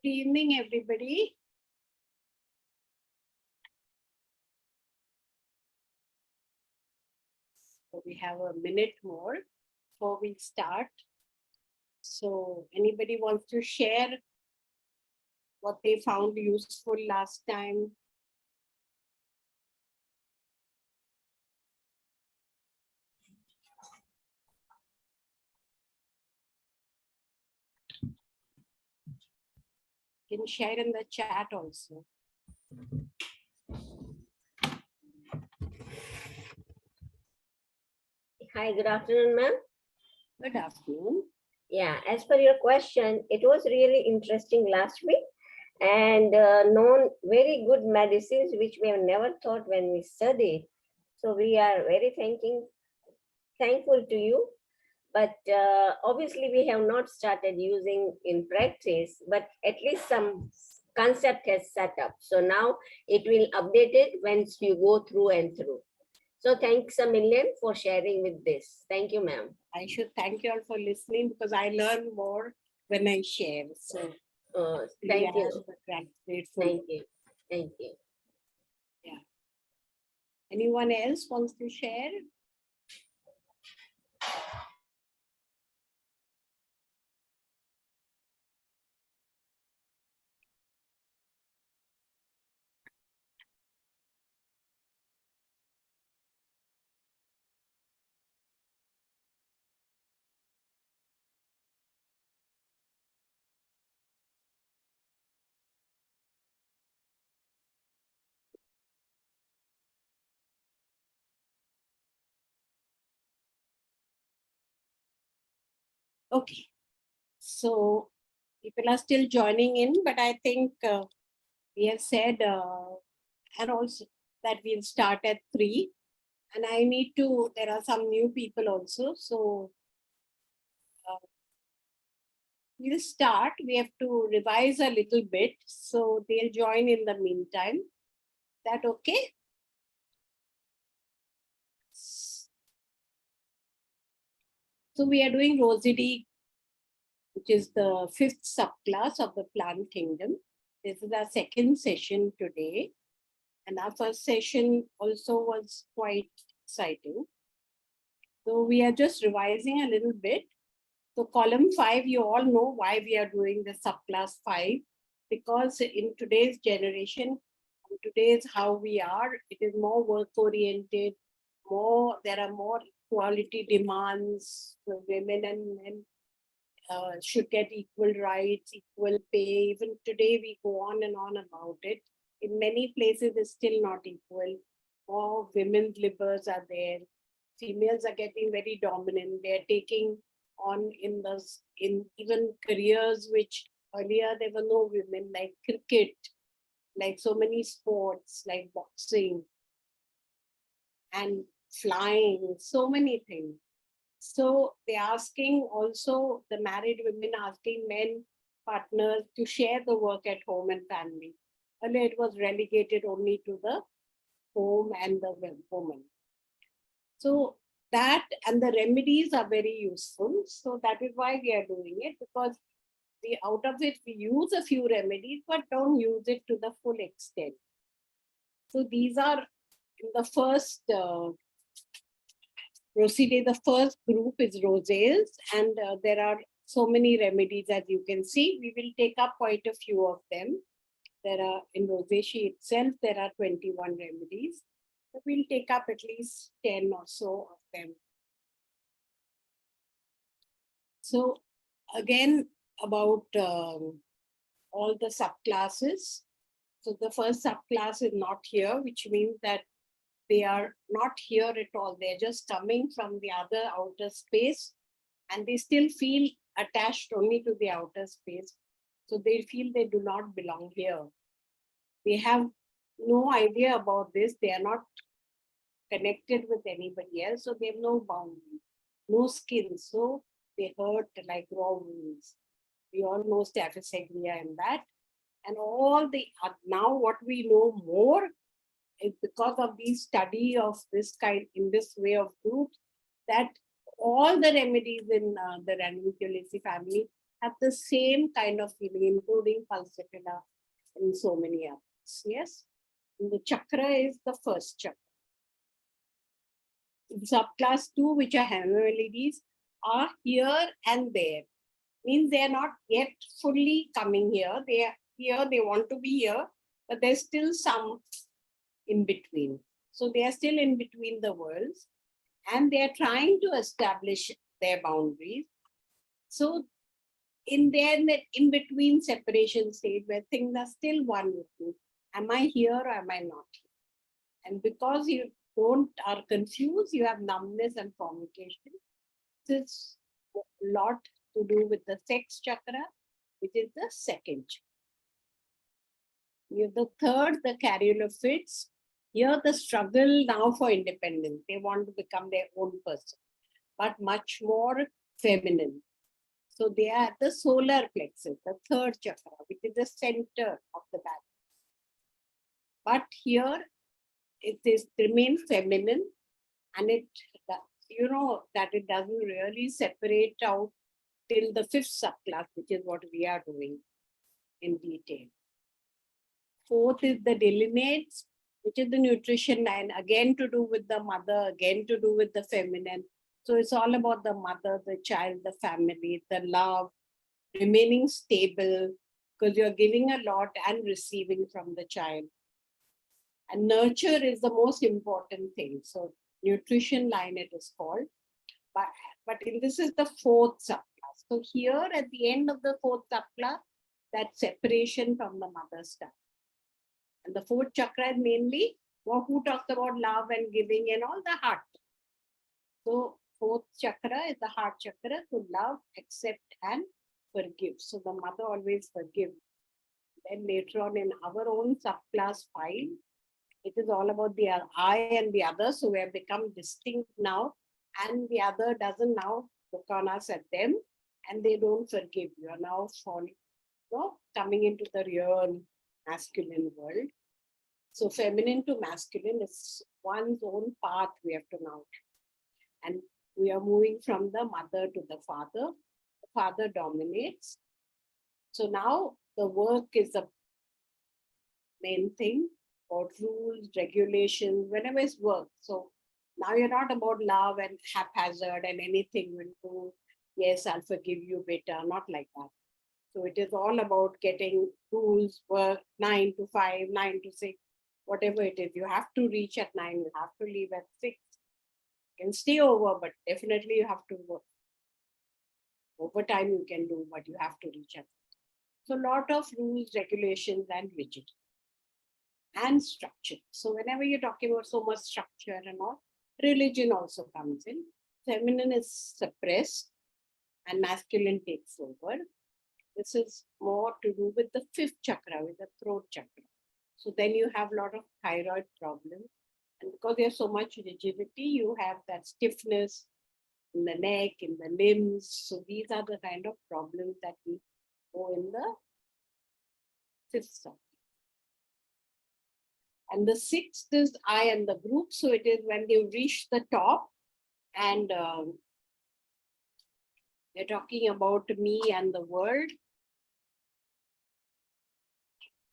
Good evening, everybody. So we have a minute more before we start. So anybody wants to share what they found useful last time? You can share in the chat also. Hi, good afternoon, ma'am. Good afternoon. Yeah, as per your question, it was really interesting last week and known very good medicines which we have never thought when we studied. So we are very thankful to you. But obviously we have not started using in practice, but at least some concept has set up. So now it will update it once you go through and through. So thanks a million for sharing with this. Thank you, ma'am. I should thank you all for listening because I learn more when I share. So thank you. Grateful. Thank you. Thank you. Yeah. Anyone else wants to share? Okay. So people are still joining in, but I think we have said and also that we'll start at 3. And I need to, there are some new people also. So we'll start. We have to revise a little bit. So they'll join in the meantime. Is that okay? So we are doing Rosidea, which is the 5th subclass of the plant kingdom. This is our second session today. And our first session also was quite exciting. So we are just revising a little bit. So column 5, you all know why we are doing the subclass 5. Because in today's generation, today's how we are, it is more work-oriented, there are more equality demands. So women and men should get equal rights, equal pay. Even today we go on and on about it. In many places it's still not equal. More women's libers are there. Females are getting very dominant. They're taking on in even careers which earlier there were no women, like cricket, like so many sports, like boxing and flying, so many things. So they're asking also, the married women asking men partners to share the work at home and family. Earlier it was relegated only to the home and the woman. So that and the remedies are very useful. So that is why we are doing it, because out of it we use a few remedies, but don't use it to the full extent. So these are in the first Rosidea, the first group is roseas, and there are so many remedies, as you can see. We will take up quite a few of them. There are, in rosacea itself, there are 21 remedies. So we'll take up at least 10 or so of them. So again, about all the subclasses. So the first subclass is not here, which means that they are not here at all. They're just coming from the other outer space, and they still feel attached only to the outer space. So they feel they do not belong here. They have no idea about this. They are not connected with anybody else. So they have no boundary, no skin. So they hurt like raw wounds. We all know staphysagria and that. And all the, now what we know more is because of the study of this kind, in this way of groups, that all the remedies in the ranunculus family have the same kind of feeling, including pulsatilla and so many others. Yes. And the chakra is the first chakra. Subclass 2, which are hemorrhoids, are here and there. Means they are not yet fully coming here. They are here, they want to be here, but there's still some in between. So they are still in between the worlds and they are trying to establish their boundaries. So in their in between separation state where things are still one with me, am I here or am I not here? And because you are confused, you have numbness and formication. This a lot to do with the sex chakra, which is the second chakra. You have the third, the carrier fits. Here, the struggle now for independence. They want to become their own person, but much more feminine. So they are at the solar plexus, the third chakra, which is the center of the body. But here, it is remain feminine, and it, you know, that it doesn't really separate out till the fifth subclass, which is what we are doing in detail. Fourth is the delineates, which is the nutrition line, again to do with the mother, again to do with the feminine. So it's all about the mother, the child, the family, the love, remaining stable, because you're giving a lot and receiving from the child. And nurture is the most important thing. So nutrition line it is called. But this is the fourth subclass. So here at the end of the fourth subclass, that separation from the mother starts. And the fourth chakra is mainly who talks about love and giving and all, the heart. So fourth chakra is the heart chakra, to love, accept and forgive. So the mother always forgives. Then later on in our own subclass 5, it is all about the I and the other. So we have become distinct now, and the other doesn't now look on us at them, and they don't forgive. You are now coming into the real masculine world. So feminine to masculine is one's own path we have to now. And we are moving from the mother to the father. The father dominates. So now the work is the main thing, about rules, regulations, whenever it's work. So now you're not about love and haphazard and anything will do, yes, I'll forgive you better, not like that. So it is all about getting rules, work, 9 to 5, 9 to 6, whatever it is. You have to reach at 9, you have to leave at 6. You can stay over, but definitely you have to work. Overtime you can do, but you have to reach at 6. So a lot of rules, regulations and rigidity and structure. So whenever you're talking about so much structure and all, religion also comes in. Feminine is suppressed and masculine takes over. This is more to do with the fifth chakra, with the throat chakra. So then you have a lot of thyroid problems. And because there's so much rigidity, you have that stiffness in the neck, in the limbs. So these are the kind of problems that we go in the fifth chakra. And the sixth is I and the group. So it is when you reach the top and they're talking about me and the world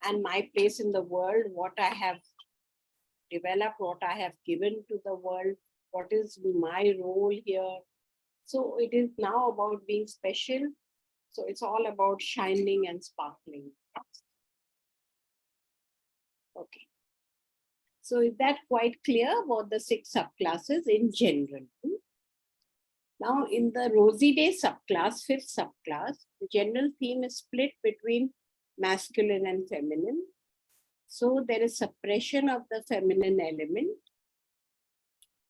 and my place in the world, what I have developed, what I have given to the world, what is my role here. So it is now about being special. So it's all about shining and sparkling. Okay. So is that quite clear about the 6 subclasses in general? Now in the Rosidea subclass, 5th subclass, the general theme is split between masculine and feminine. So there is suppression of the feminine element.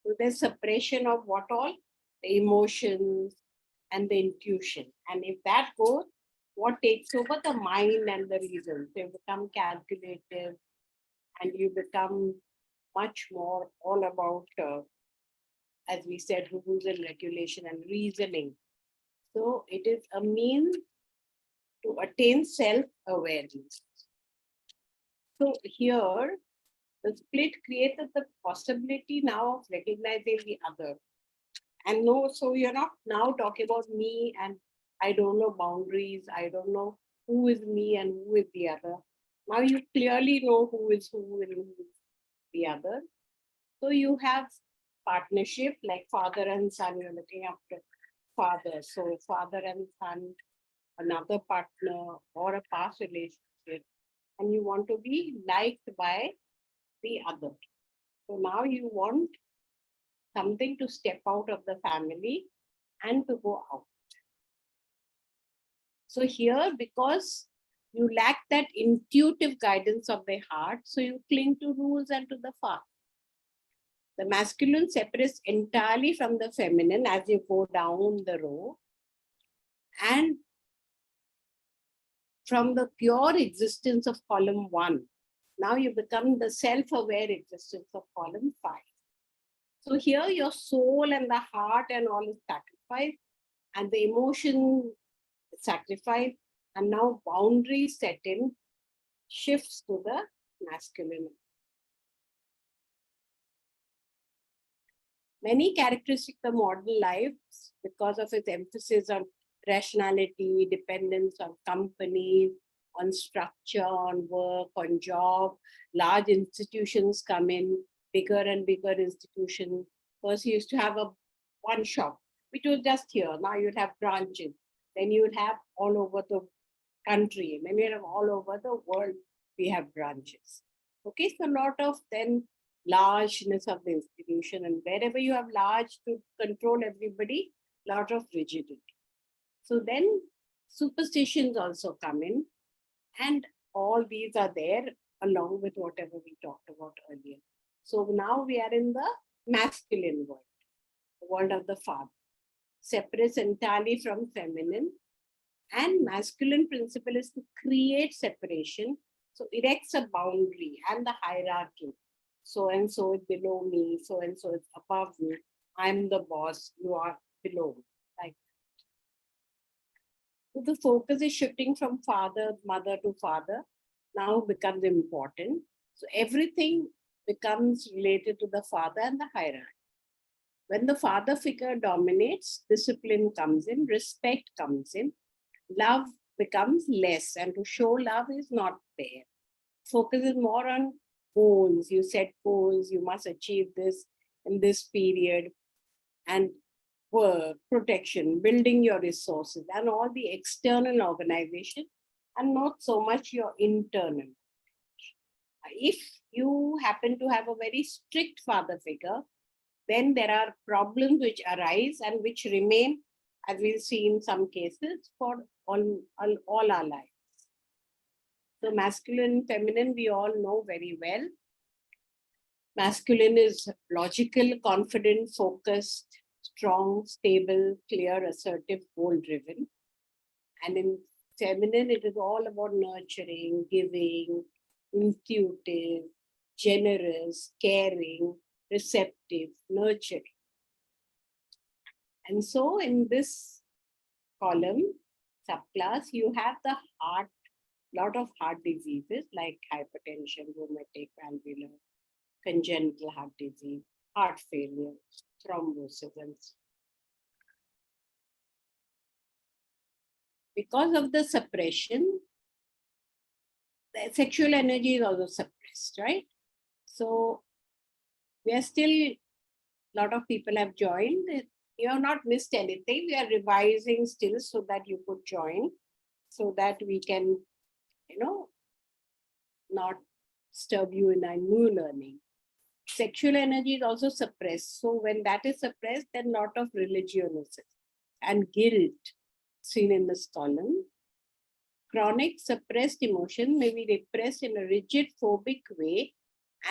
So there's suppression of what all? The emotions and the intuition. And if that goes, what takes over? The mind and the reason. So you become calculative and you become much more all about, as we said, rules and regulation and reasoning. So it is a means to attain self-awareness. So here, the split created the possibility now of recognizing the other. And no, so you're not now talking about me and I don't know boundaries. I don't know who is me and who is the other. Now you clearly know who is who and who is the other. So you have partnership like father and son, you're looking after father. So father and son, another partner or a past relationship, and you want to be liked by the other. So now you want something to step out of the family and to go out. So here, because you lack that intuitive guidance of the heart, so you cling to rules and to the father. The masculine separates entirely from the feminine as you go down the row, and from the pure existence of column 1, now you become the self-aware existence of column 5. So here your soul and the heart and all is sacrificed, and the emotion sacrificed, and now boundaries set in, shifts to the masculine. Many characteristics of modern life, because of its emphasis on rationality, dependence on companies, on structure, on work, on job, large institutions come in, bigger and bigger institutions. First, you used to have one shop, which was just here. Now you'd have branches. Then you'd have all over the country. Then you have all over the world, we have branches. Okay, so a lot of then largeness of the institution, and wherever you have large to control everybody, lot of rigidity. So then superstitions also come in, and all these are there along with whatever we talked about earlier. So now we are in the masculine world, the world of the father, separates entirely from feminine, and masculine principle is to create separation. So erects a boundary and the hierarchy. So and so is below me, so and so is above me. I'm the boss, you are below me. Like, so the focus is shifting from father, mother to father, now becomes important. So everything becomes related to the father and the hierarchy. When the father figure dominates, discipline comes in, respect comes in, love becomes less, and to show love is not there. Focus is more on goals. You set goals, you must achieve this in this period, and work, protection, building your resources, and all the external organization, and not so much your internal. If you happen to have a very strict father figure, then there are problems which arise and which remain, as we'll see in some cases, for all our lives. So masculine, feminine, we all know very well. Masculine is logical, confident, focused, strong, stable, clear, assertive, goal-driven. And in feminine, it is all about nurturing, giving, intuitive, generous, caring, receptive, nurturing. And so in this column, subclass, you have the heart, lot of heart diseases like hypertension, rheumatic, valvular, congenital heart disease, heart failure, thrombosis, and so. Because of the suppression, the sexual energy is also suppressed, right? So we are still, a lot of people have joined. You have not missed anything. We are revising still so that you could join, so that we can, not disturb you in a new learning. Sexual energy is also suppressed. So when that is suppressed, then a lot of religiousness and guilt seen in this column. Chronic suppressed emotion may be repressed in a rigid phobic way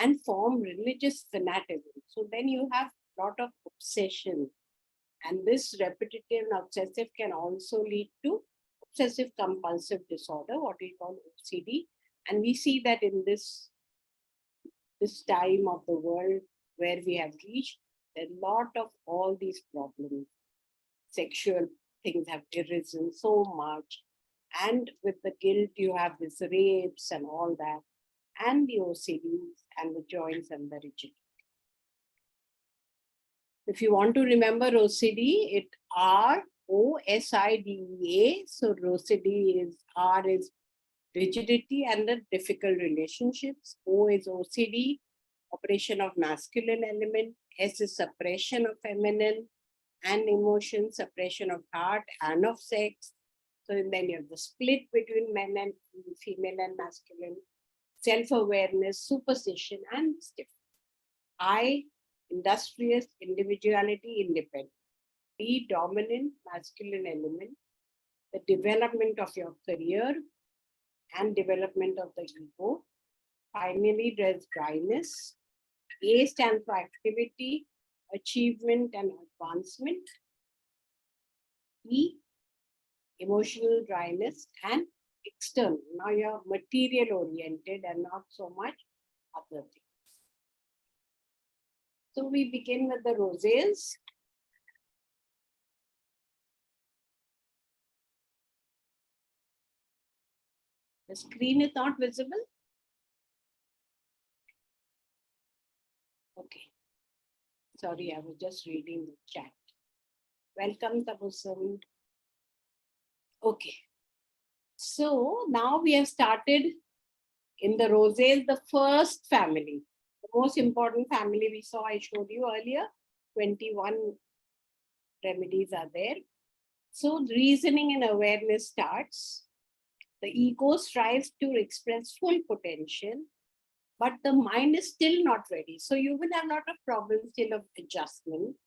and form religious fanaticism. So then you have a lot of obsession. And this repetitive and obsessive can also lead to obsessive compulsive disorder, what we call OCD. And we see that in this time of the world where we have reached, a lot of all these problems, sexual things have arisen so much. And with the guilt, you have these rapes and all that, and the OCDs and the joints and the rigidity. If you want to remember OCD, it R Rosidea. So Rosidea is R is rigidity and the difficult relationships. O is OCD, operation of masculine element. S is suppression of feminine and emotion, suppression of heart and of sex. So then you have the split between men and female and masculine, self-awareness, superstition, and stiff. I, industrious, individuality, independent. D, dominant, masculine element, the development of your career and development of the ego. Finally, there's dryness. A stands for activity, achievement, and advancement. E, emotional dryness and external. Now you're material oriented and not so much other things. So we begin with the roses. The screen is not visible. Okay. Sorry, I was just reading the chat. Welcome, Tabusam. Okay. So now we have started in the roses, the first family. The most important family we saw, I showed you earlier. 21 remedies are there. So reasoning and awareness starts. The ego strives to express full potential, but the mind is still not ready. So you will have a lot of problems still of adjustment,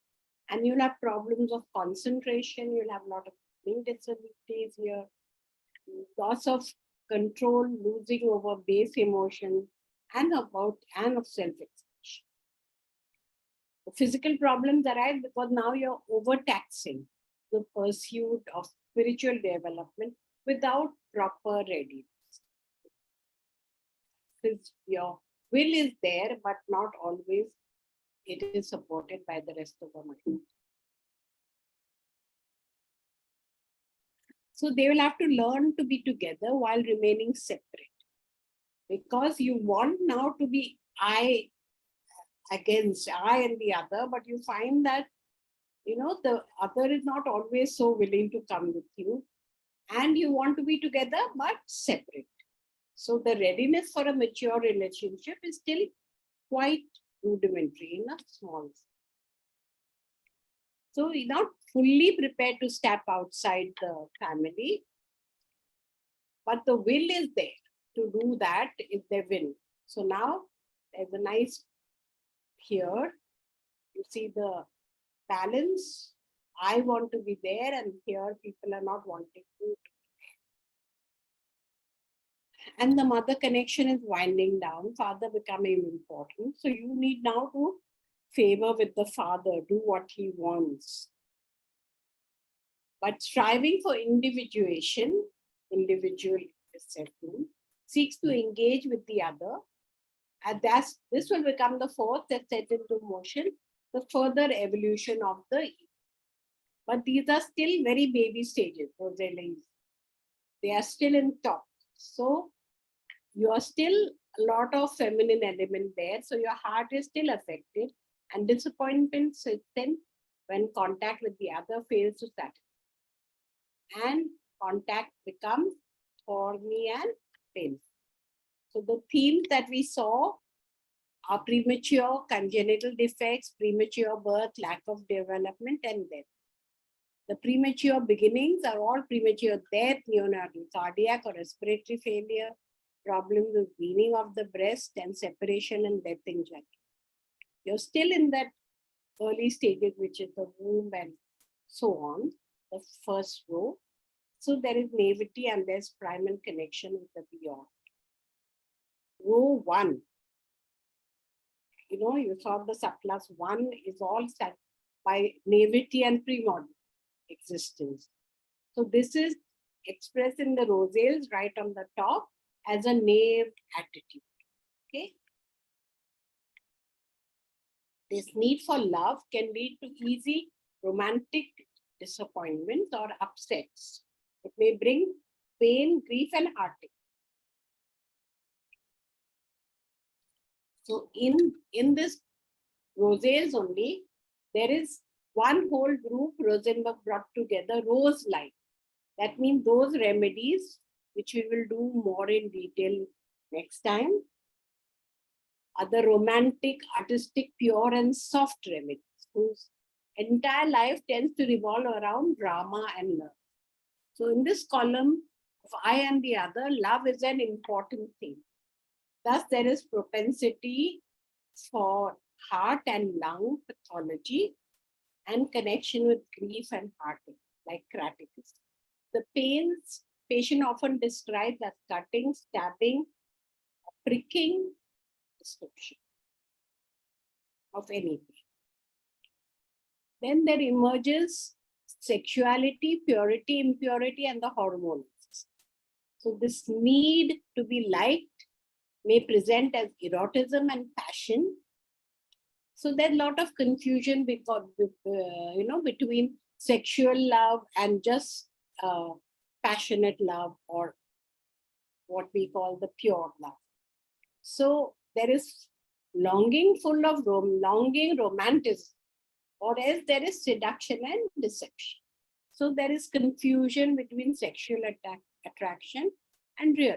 and you'll have problems of concentration. You'll have a lot of disabilities here, loss of control, losing over base emotion, and of self-expression. The physical problems arise because now you're overtaxing the pursuit of spiritual development without proper readiness. Since your will is there, but not always it is supported by the rest of the mind. So they will have to learn to be together while remaining separate. Because you want now to be I against I and the other, but you find that the other is not always so willing to come with you, and you want to be together but separate. So the readiness for a mature relationship is still quite rudimentary, enough small. So we're not fully prepared to step outside the family, but the will is there to do that if they will. So now there's a nice here. You see the balance. I want to be there, and here people are not wanting to. And the mother connection is winding down, father becoming important. So you need now to favor with the father, do what he wants. But striving for individuation, individual assessment, seeks to engage with the other. And this will become the force that sets into motion the further evolution of the ego. But these are still very baby stages, Rosidea. They are still in top. So you are still a lot of feminine element there. So your heart is still affected, and disappointment sets in when contact with the other fails to satisfy. And contact becomes thorny and painful. So the themes that we saw are premature congenital defects, premature birth, lack of development, and death. The premature beginnings are all premature death, neonatal cardiac or respiratory failure, problems with weaning of the breast, and separation and death in general. You're still in that early stages, which is the womb and so on, the first row. So there is naivety and there's primal connection with the beyond. Row 1. You saw the subclass 1 is all set by naivety and primordial existence. So this is expressed in the roses right on the top as a naive attitude. Okay. This need for love can lead to easy romantic disappointments or upsets. It may bring pain, grief, and heartache. So in this roses only, there is one whole group, Rosenberg brought together rose light. That means those remedies, which we will do more in detail next time, are the romantic, artistic, pure, and soft remedies, whose entire life tends to revolve around drama and love. So in this column of I and the other, love is an important theme. Thus, there is propensity for heart and lung pathology and connection with grief and heartache, like craticus. The pains patient often describes as cutting, stabbing, pricking description of anything. Then there emerges sexuality, purity, impurity, and the hormones. So this need to be liked may present as erotism and passion. So there's a lot of confusion because, between sexual love and just passionate love, or what we call the pure love. So there is longing full of longing, romanticism, or else there is seduction and deception. So there is confusion between sexual attraction and real.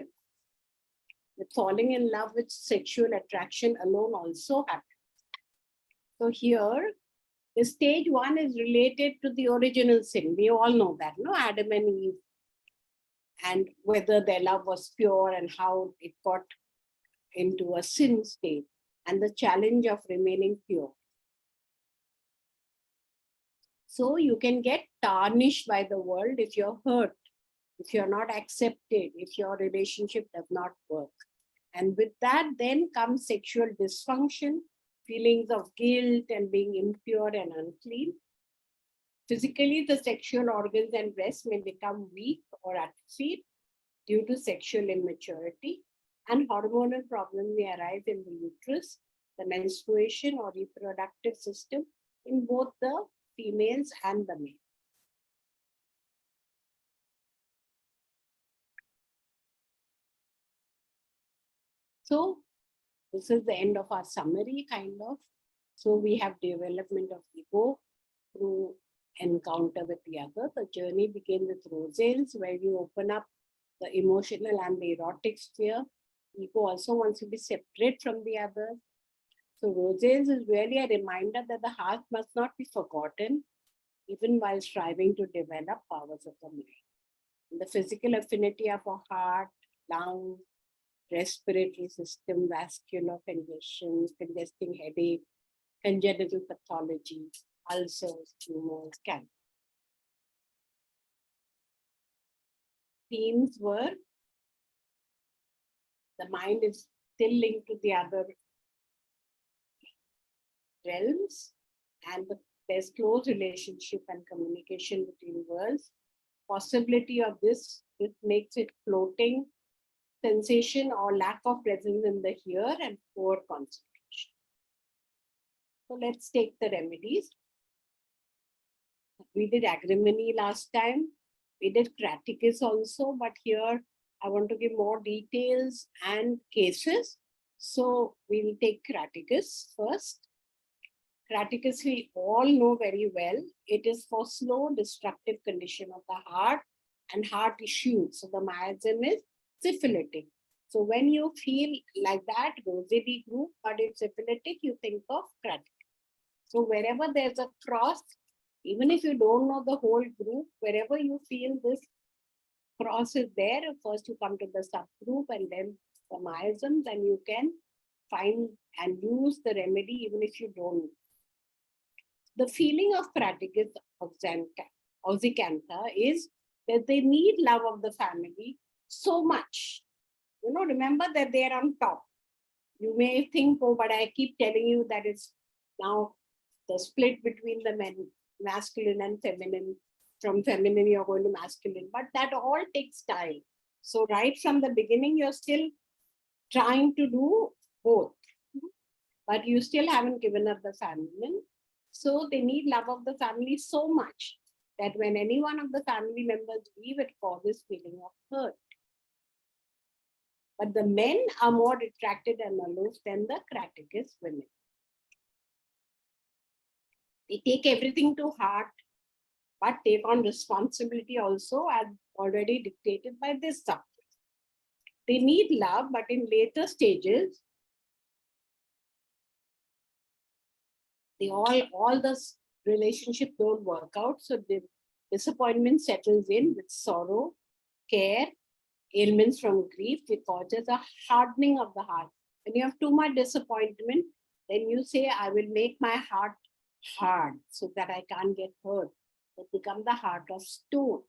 With falling in love with sexual attraction alone also happens. So here, the stage one is related to the original sin. We all know that, no? Adam and Eve, and whether their love was pure and how it got into a sin state, and the challenge of remaining pure. So you can get tarnished by the world if you're hurt, if you're not accepted, if your relationship does not work. And with that, then comes sexual dysfunction, feelings of guilt and being impure and unclean. Physically, the sexual organs and breasts may become weak or atrophied due to sexual immaturity, and hormonal problems may arise in the uterus, the menstruation or reproductive system in both the females and the male. So this is the end of our summary, kind of. So we have development of ego through encounter with the other. The journey begins with Rose's, where you open up the emotional and the erotic sphere. Ego also wants to be separate from the other. So Rose's is really a reminder that the heart must not be forgotten, even while striving to develop powers of the mind. The physical affinity of our heart, lungs, respiratory system, vascular congestion, congesting headache, congenital pathology, ulcers, tumors, cancer. Themes were the mind is still linked to the other realms, and there's close relationship and communication between worlds. Possibility of this, it makes it floating, sensation or lack of presence in the here, and poor concentration. So let's take the remedies. We did agrimony last time. We did craticus also, but here I want to give more details and cases. So we will take craticus first. Craticus we all know very well. It is for slow destructive condition of the heart and heart issues. So the miasm is syphilitic. So when you feel like that, Rosidea group, but it's syphilitic, you think of craticus. So wherever there's a cross, even if you don't know the whole group, wherever you feel this cross is there, first you come to the subgroup and then the miasms, and you can find and use the remedy even if you don't know. The feeling of craticus oxycantha is that they need love of the family so much. Remember that they are on top. You may think, oh, but I keep telling you that it's now the split between the men, masculine and feminine. From feminine, you're going to masculine, but that all takes time. So right from the beginning, you're still trying to do both, but you still haven't given up the feminine. So they need love of the family so much that when any one of the family members leave, it causes feeling of hurt. But the men are more retracted and aloof than the craticus women. They take everything to heart, but take on responsibility also as already dictated by this subject. They need love, but in later stages, they all the relationship don't work out. So the disappointment settles in with sorrow, care, ailments from grief, which causes a hardening of the heart. When you have too much disappointment, then you say, I will make my heart hard so that I can't get hurt. It becomes the heart of stone.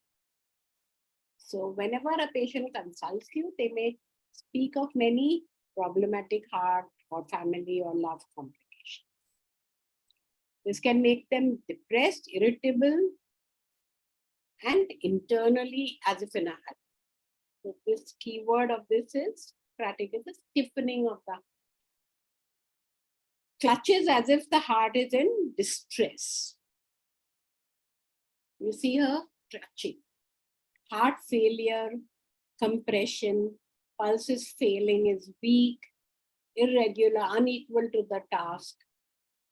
So whenever a patient consults you, they may speak of many problematic heart or family or love complications. This can make them depressed, irritable, and internally as if in a hurry. So this keyword of this is practically the stiffening of the clutches as if the heart is in distress. You see her clutching. Heart failure, compression, pulse is failing, is weak, irregular, unequal to the task.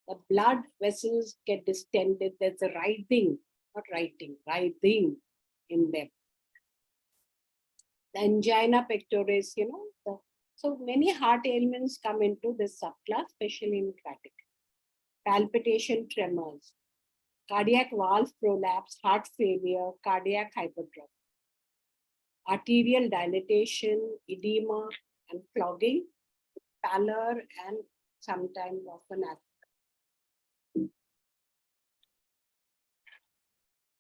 The blood vessels get distended. There's a writhing, not writing, writhing in them. The angina pectoris, so many heart ailments come into this subclass, especially in chronic. Palpitation, tremors, cardiac valve prolapse, heart failure, cardiac hypertrophy, arterial dilatation, edema and clogging, pallor, and sometimes often asthma.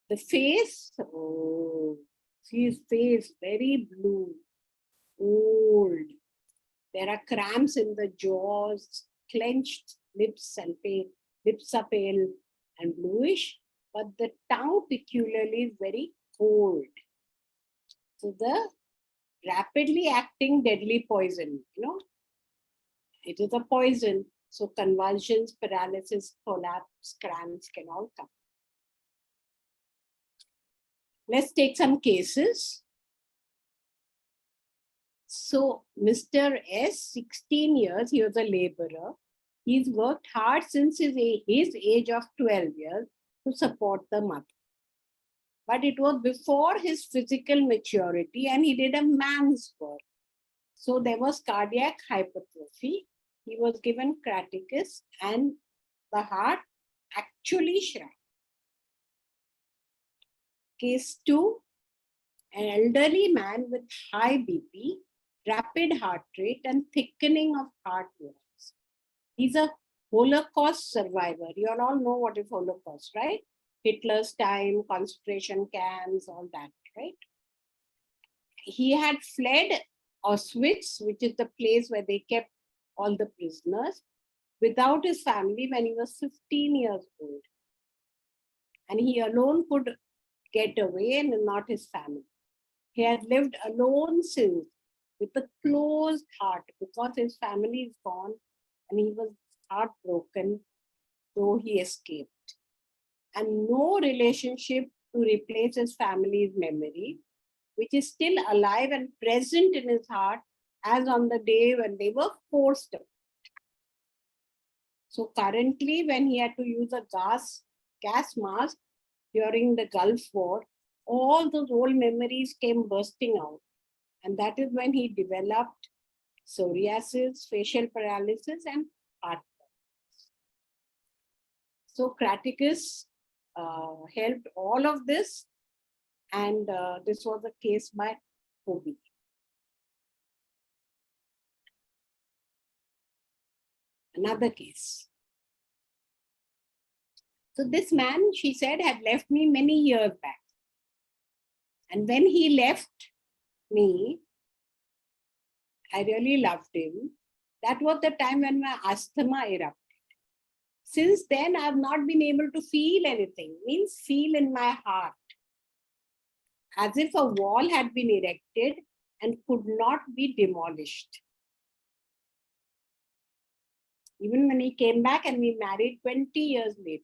The face, his face very blue, old. There are cramps in the jaws, clenched lips and pale, lips are pale and bluish, but the tongue peculiarly is very cold. So the rapidly acting deadly poison, it is a poison. So convulsions, paralysis, collapse, cramps can all come. Let's take some cases. So Mr. S, 16 years, he was a laborer. He's worked hard since his age of 12 years to support the mother. But it was before his physical maturity and he did a man's work. So there was cardiac hypertrophy. He was given Craticus and the heart actually shrank. Case 2, an elderly man with high BP, rapid heart rate and thickening of heart walls. He's a Holocaust survivor. You all know what is Holocaust, right? Hitler's time, concentration camps, all that, right? He had fled Auschwitz, which is the place where they kept all the prisoners, without his family when he was 15 years old. And he alone could get away and not his family. He had lived alone since with a closed heart because his family is gone and he was heartbroken, though he escaped. And no relationship to replace his family's memory, which is still alive and present in his heart as on the day when they were forced out. So currently, when he had to use a gas mask during the Gulf War, all those old memories came bursting out. And that is when he developed psoriasis, facial paralysis, and heart problems. So Craticus helped all of this. And this was a case by Kobe. Another case. So this man, she said, had left me many years back. And when he left me, I really loved him. That was the time when my asthma erupted. Since then, I have not been able to feel anything, means feel in my heart. As if a wall had been erected and could not be demolished. Even when he came back and we married 20 years later.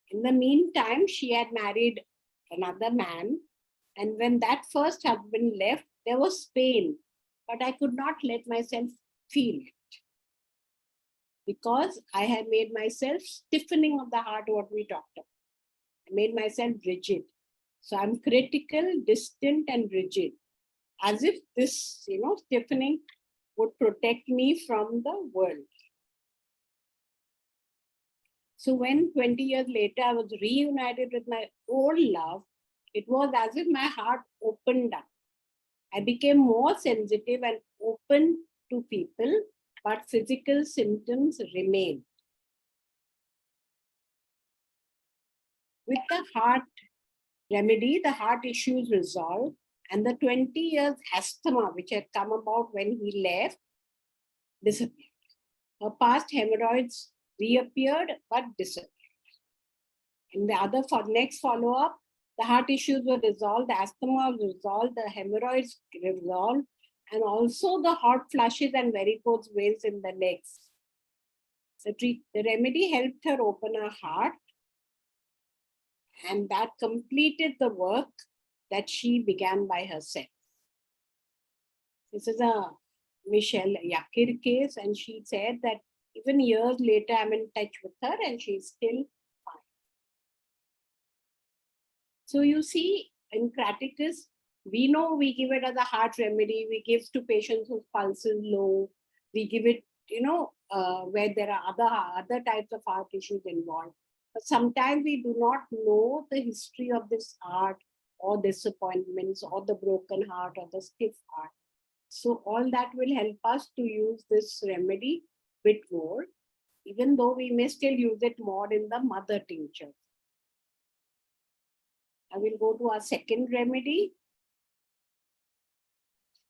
In the meantime, she had married another man. And when that first husband left, there was pain, but I could not let myself feel it. because I had made myself stiffening of the heart, what we talked about. I made myself rigid. So I'm critical, distant, and rigid, as if this, stiffening would protect me from the world. So when 20 years later I was reunited with my old love, it was as if my heart opened up. I became more sensitive and open to people, but physical symptoms remained. With the heart remedy, the heart issues resolved, and the 20 years asthma, which had come about when he left, disappeared. Her past hemorrhoids reappeared but disappeared. In the next follow-up, the heart issues were resolved, the asthma was resolved, the hemorrhoids resolved, and also the hot flushes and varicose veins in the legs. The remedy helped her open her heart, and that completed the work that she began by herself. This is a Michelle Yakir case, and she said that even years later, I'm in touch with her and she's still fine. So you see, in Craticus, we know we give it as a heart remedy. We give to patients whose pulse is low. We give it, where there are other types of heart issues involved. But sometimes we do not know the history of this heart or disappointments or the broken heart or the stiff heart. So all that will help us to use this remedy a bit more, even though we may still use it more in the mother tincture. I will go to our second remedy,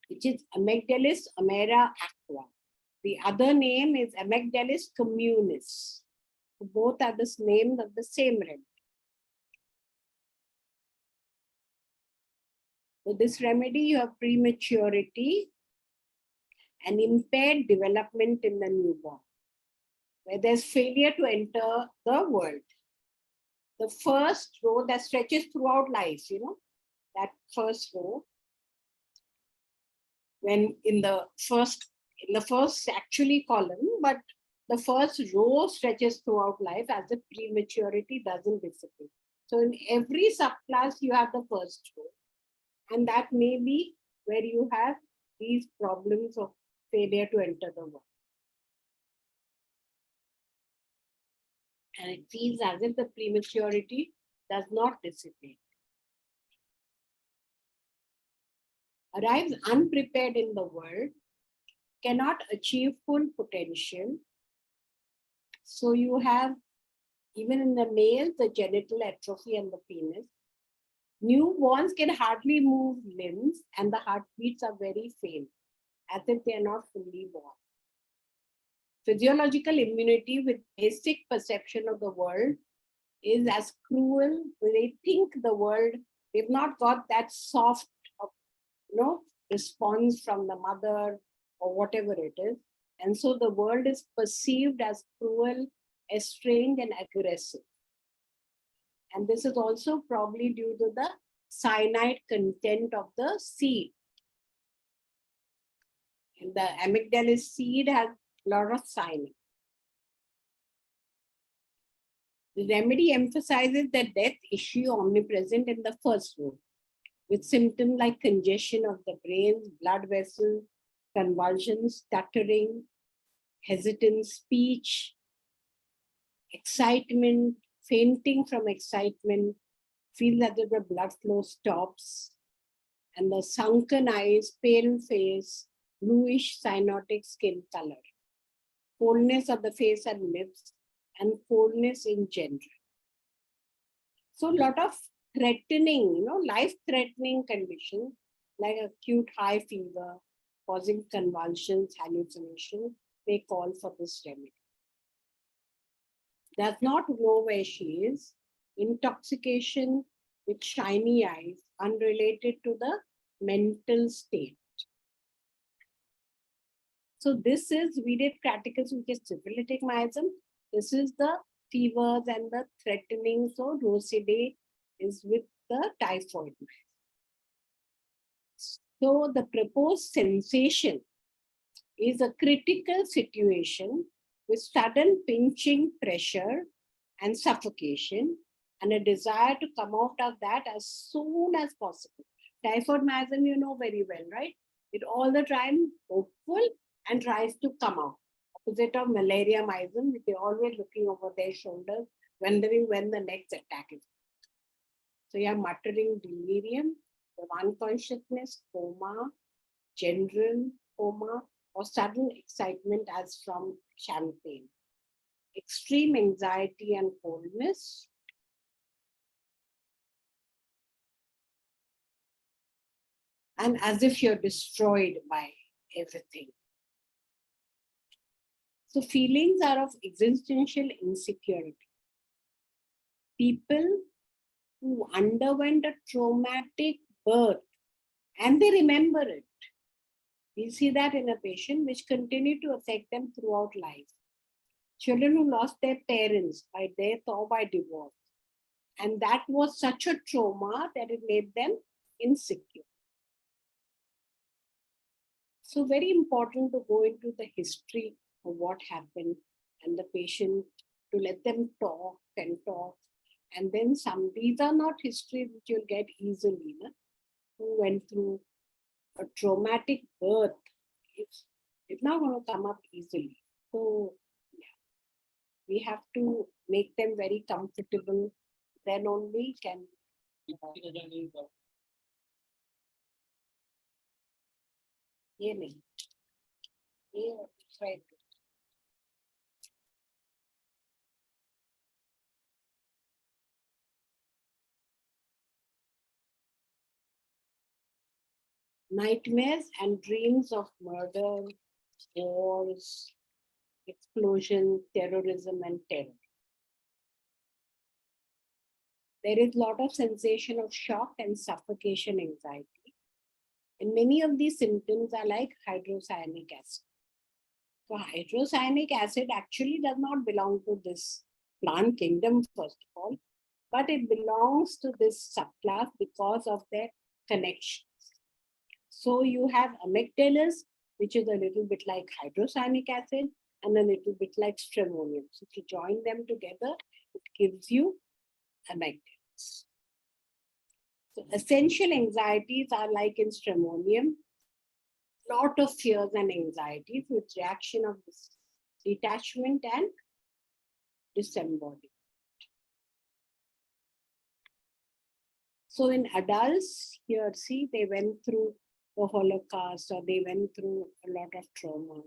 which is Amygdalis amara aqua. The other name is Amygdalis communis. Both are the names of the same remedy. So this remedy, you have prematurity and impaired development in the newborn, where there's failure to enter the world. The first row that stretches throughout life, that first row, when in the first actually column, but the first row stretches throughout life as the prematurity doesn't disappear. So in every subclass, you have the first row. And that may be where you have these problems of failure to enter the world. And it feels as if the prematurity does not dissipate. Arrives unprepared in the world, cannot achieve full potential. So you have, even in the male, the genital atrophy and the penis. Newborns can hardly move limbs and the heartbeats are very faint, as if they are not fully born. Physiological immunity with basic perception of the world is as cruel. They think the world, they've not got that soft, response from the mother or whatever it is. And so the world is perceived as cruel, estranged, and aggressive. And this is also probably due to the cyanide content of the seed. And the amygdalus seed has a lot of cyanide. The remedy emphasizes the death issue omnipresent in the first row, with symptoms like congestion of the brains, blood vessels, convulsions, stuttering, hesitant speech, excitement, fainting from excitement, feel that the blood flow stops, and the sunken eyes, pale face, bluish cyanotic skin color, coldness of the face and lips, and coldness in general. So a lot of threatening, life-threatening conditions like acute high fever, causing convulsions, hallucinations, may call for this remedy. Does not know where she is, intoxication with shiny eyes, unrelated to the mental state. So this is, we did Craticus, which is syphilitic miasm. This is the fevers and the threatening. So Rosidea is with the typhoid. So the proposed sensation is a critical situation with sudden pinching pressure and suffocation, and a desire to come out of that as soon as possible. Typhoid miasm, you know very well, right? It all the time hopeful and tries to come out. Opposite of malaria miasm, they're always looking over their shoulders, wondering when the next attack is. So you have muttering delirium, the unconsciousness, coma, general coma, or sudden excitement as from champagne. Extreme anxiety and coldness, and as if you're destroyed by everything. So feelings are of existential insecurity. People who underwent a traumatic birth and they remember it. We see that in a patient which continue to affect them throughout life. Children who lost their parents by death or by divorce. And that was such a trauma that it made them insecure. So very important to go into the history of what happened and the patient, to let them talk and talk. And then some, these are not histories which you'll get easily. No? Who went through a traumatic birth, it's not going to come up easily. So yeah, we have to make them very comfortable. Then only can. ये नहीं, ये right. Nightmares and dreams of murder, wars, explosion, terrorism, and terror. There is a lot of sensation of shock and suffocation anxiety. And many of these symptoms are like hydrocyanic acid. So hydrocyanic acid actually does not belong to this plant kingdom, first of all, but it belongs to this subclass because of their connections. So you have amygdalus, which is a little bit like hydrocyanic acid and a little bit like stramonium. So if you join them together, it gives you amygdalus. So essential anxieties are like in stramonium, lot of fears and anxieties with reaction of this detachment and disembodiment. So in adults, here see, they went through the Holocaust or they went through a lot of trauma.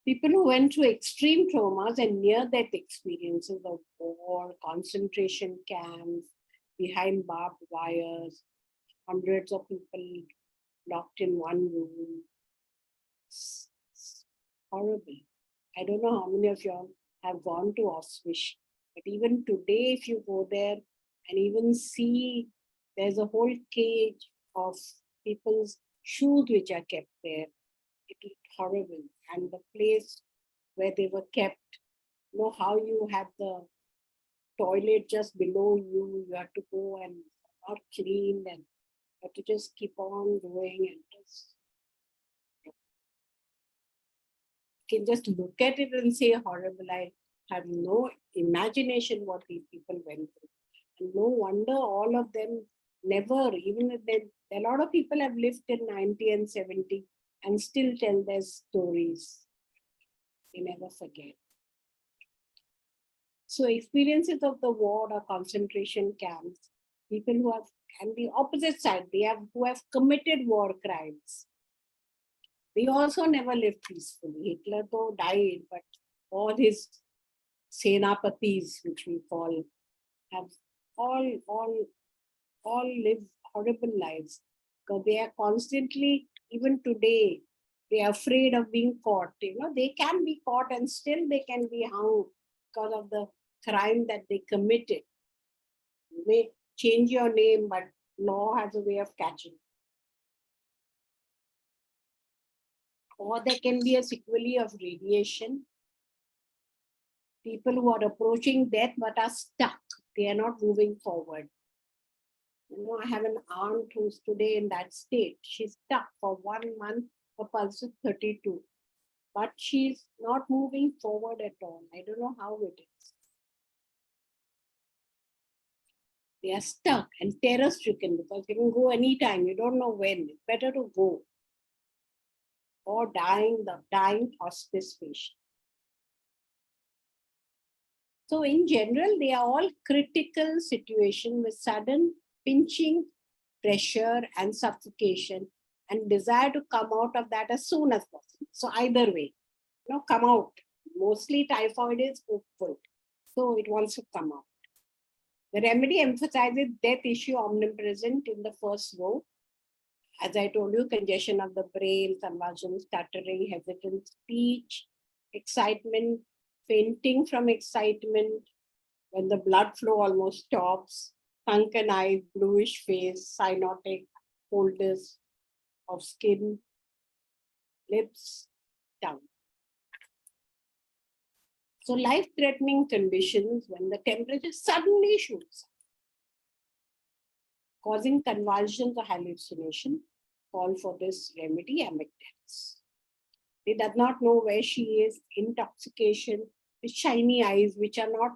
People who went through extreme traumas and near-death experiences of war, concentration camps, behind barbed wires, hundreds of people locked in one room. It's horrible. I don't know how many of you have gone to Auschwitz, but even today, if you go there and even see, there's a whole cage of people's shoes which are kept there. It is horrible. And the place where they were kept, you know how you had the toilet just below you, you had to go and not clean and you had to just keep on going and just can just look at it and say horrible. I have no imagination what these people went through. And no wonder all of them never, even if they, a lot of people have lived in 90 and 70 and still tell their stories. They never forget. So experiences of the war or concentration camps, people who have, and the opposite side, they have who have committed war crimes. They also never lived peacefully. Hitler though died, but all his senapatis, which we call, have all live horrible lives. Because they are constantly, even today, they are afraid of being caught. You know, they can be caught and still they can be hung because of the crime that they committed. You may change your name, but law has a way of catching. Or there can be a sequelae of radiation. People who are approaching death but are stuck. They are not moving forward. You know, I have an aunt who's today in that state. She's stuck for 1 month. Her pulse is 32. but she's not moving forward at all. I don't know how it is. They are stuck and terror stricken because you can go anytime. You don't know when. It's better to go. Or the dying hospice patient. So in general, they are all critical situations with sudden pinching, pressure and suffocation, and desire to come out of that as soon as possible. So either way, come out. Mostly typhoid is hopeful. So it wants to come out. The remedy emphasizes death issue omnipresent in the first row. As I told you, congestion of the brain, convulsion, stuttering, hesitant speech, excitement, fainting from excitement, when the blood flow almost stops, sunken eyes, bluish face, cyanotic, coldness of skin, lips, tongue. So life-threatening conditions when the temperature suddenly shoots up, causing convulsions or hallucination, call for this remedy, amygdalus. They does not know where she is, intoxication, with shiny eyes, which are not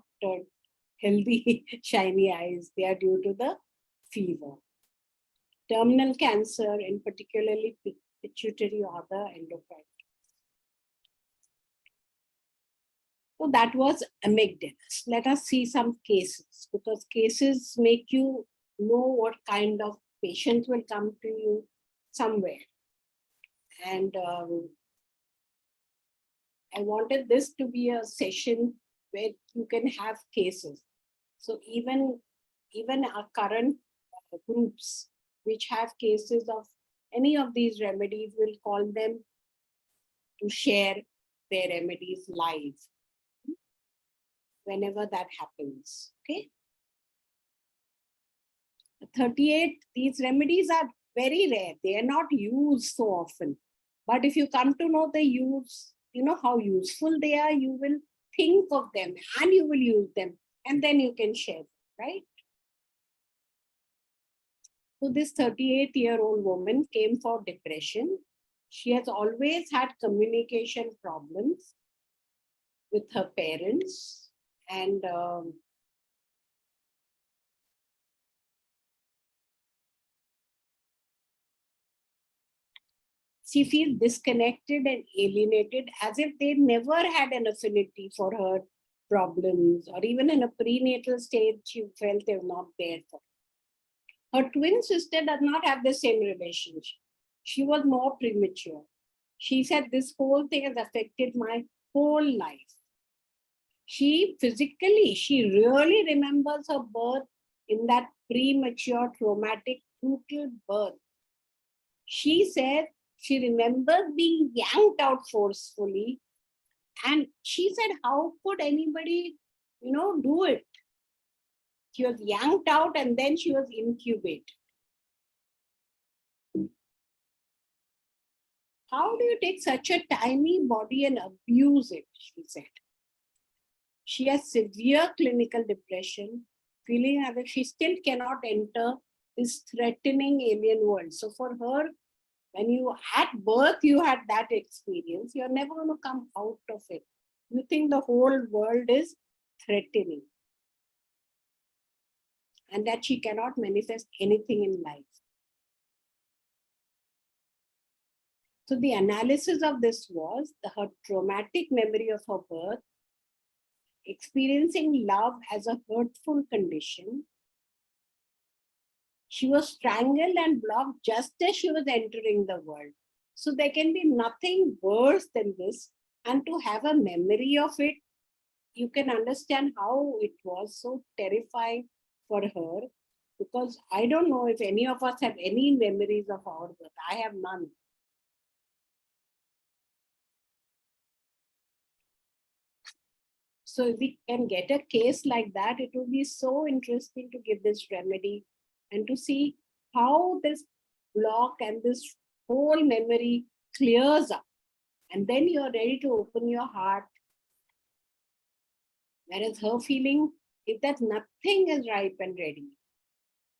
healthy shiny eyes. They are due to the fever. Terminal cancer, and particularly pituitary or the endocrine. So that was amygdalus. Let us see some cases, because cases make you know what kind of patients will come to you somewhere. And I wanted this to be a session where you can have cases. So even our current groups which have cases of any of these remedies, will call them to share their remedies live whenever that happens. Okay. 38, these remedies are very rare. They are not used so often. But if you come to know the use, how useful they are, you will think of them and you will use them, and then you can share them, right? So this 38-year-old woman came for depression. She has always had communication problems with her parents, and she feels disconnected and alienated, as if they never had an affinity for her problems, or even in a prenatal stage, she felt they were not there for her. Her twin sister does not have the same relationship. She was more premature. She said, this whole thing has affected my whole life. She really remembers her birth in that premature, traumatic, brutal birth. She said she remembers being yanked out forcefully. And she said, how could anybody, do it? She was yanked out and then she was incubated. How do you take such a tiny body and abuse it? She said. She has severe clinical depression, feeling as if she still cannot enter this threatening alien world. So for her, when you at birth, you had that experience, you're never going to come out of it. You think the whole world is threatening and that she cannot manifest anything in life. So the analysis of this was her traumatic memory of her birth, experiencing love as a hurtful condition. She was strangled and blocked just as she was entering the world. So there can be nothing worse than this. And to have a memory of it, you can understand how it was so terrifying for her, because I don't know if any of us have any memories of our birth. I have none. So if we can get a case like that, it would be so interesting to give this remedy and to see how this block and this whole memory clears up. And then you're ready to open your heart. Whereas her feeling is that nothing is ripe and ready,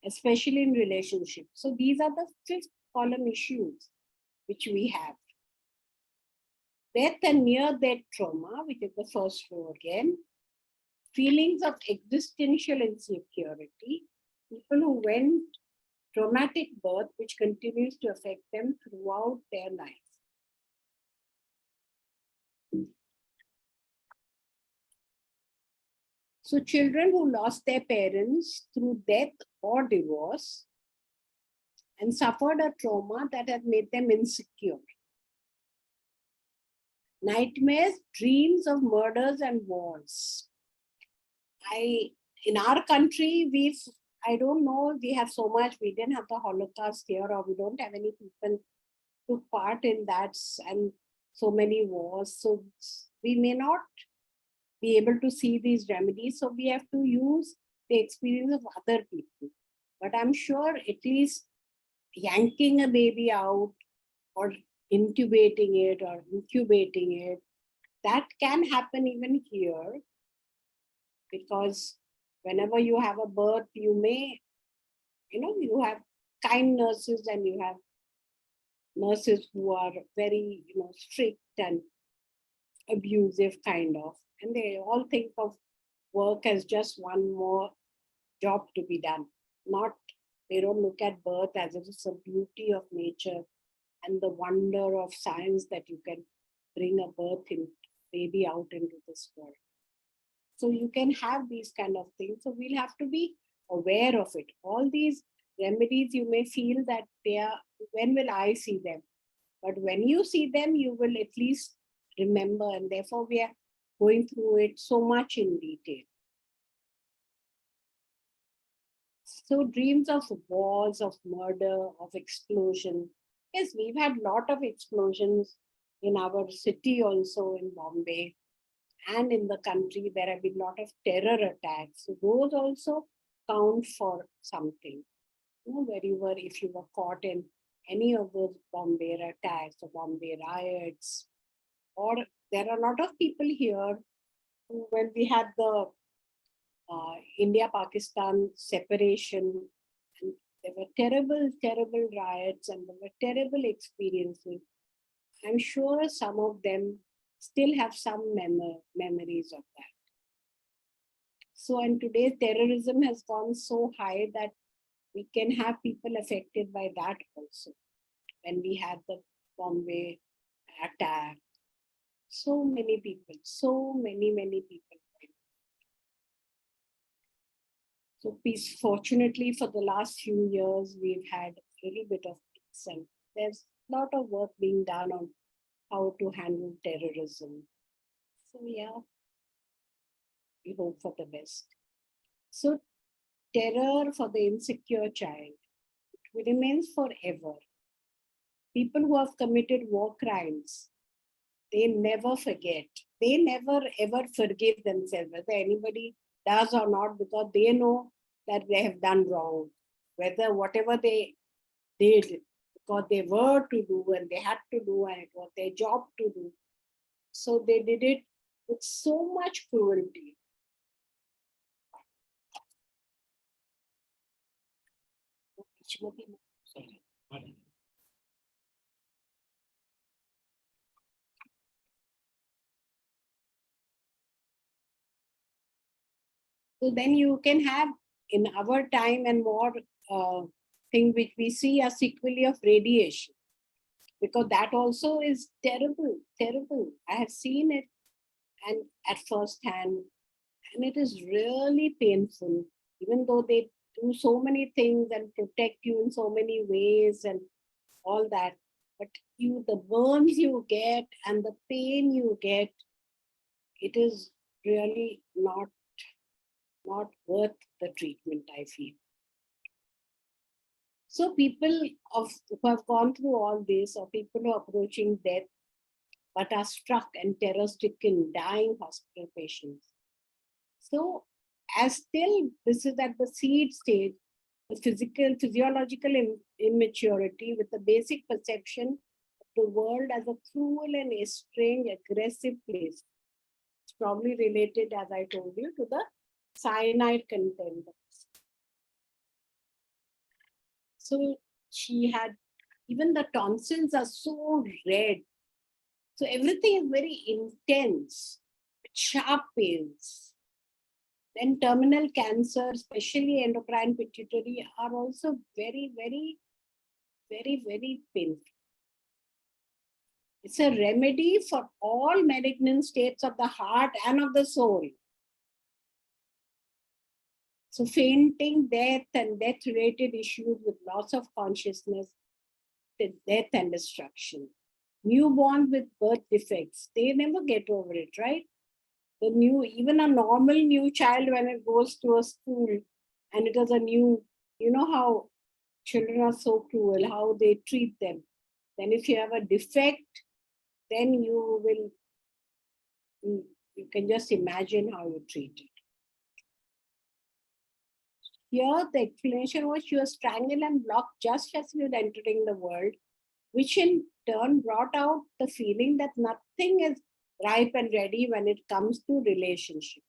especially in relationships. So these are the 5th column issues which we have. Death and near-death trauma, which is the first row again. Feelings of existential insecurity. People who went traumatic birth, which continues to affect them throughout their life. So children who lost their parents through death or divorce and suffered a trauma that has made them insecure. Nightmares, dreams of murders and wars. In our country, I don't know, we have so much, we didn't have the Holocaust here, or we don't have any people took part in that, and so many wars. So we may not be able to see these remedies. So we have to use the experience of other people. But I'm sure at least yanking a baby out or intubating it or incubating it, that can happen even here. Because whenever you have a birth, you may, you have kind nurses and you have nurses who are very, strict and abusive kind of. And they all think of work as just one more job to be done. They don't look at birth as it's a beauty of nature and the wonder of science that you can bring a baby out into this world. So you can have these kind of things. So we'll have to be aware of it. All these remedies, you may feel that when will I see them? But when you see them, you will at least remember. And therefore, we are going through it so much in detail. So dreams of wars, of murder, of explosion. Yes, we've had a lot of explosions in our city also in Bombay. And in the country, there have been a lot of terror attacks. So those also count for something. If you were caught in any of those Bombay attacks or Bombay riots, or there are a lot of people here who, when we had the India-Pakistan separation, and there were terrible, terrible riots and there were terrible experiences. I'm sure some of them still have some memories of that. So, and today terrorism has gone so high that we can have people affected by that also. When we had the Bombay attack, so many people, so many people. So peace, fortunately for the last few years, we've had a little bit of peace, and there's a lot of work being done on how to handle terrorism. So yeah, we hope for the best. So terror for the insecure child, it remains forever. People who have committed war crimes, they never forget. They never ever forgive themselves, whether anybody does or not, because they know that they have done wrong. Whether whatever they did, because they were to do and they had to do and it was their job to do. So they did it with so much cruelty. So then you can have in our time and more thing which we see a sequelae of radiation, because that also is terrible, terrible. I have seen it and at first hand, and it is really painful, even though they do so many things and protect you in so many ways and all that. But the burns you get and the pain you get, it is really not worth the treatment, I feel. So people who have gone through all this, or people who are approaching death, but are struck and terror-stricken, dying hospital patients. So as still this is at the seed stage, the physiological immaturity with the basic perception of the world as a cruel and strange, aggressive place. It's probably related, as I told you, to the cyanide content. So she had, even the tonsils are so red. So everything is very intense, with sharp pains. Then terminal cancer, especially endocrine pituitary, are also very, very, very, very painful. It's a remedy for all malignant states of the heart and of the soul. So fainting, death, and death-related issues with loss of consciousness, death and destruction. Newborn with birth defects, they never get over it, right? Even a normal new child, when it goes to a school and it is a new, you know how children are so cruel, how they treat them. Then if you have a defect, then you can just imagine how you treat it. Here, the explanation was she was strangled and blocked just as she was entering the world, which in turn brought out the feeling that nothing is ripe and ready when it comes to relationship.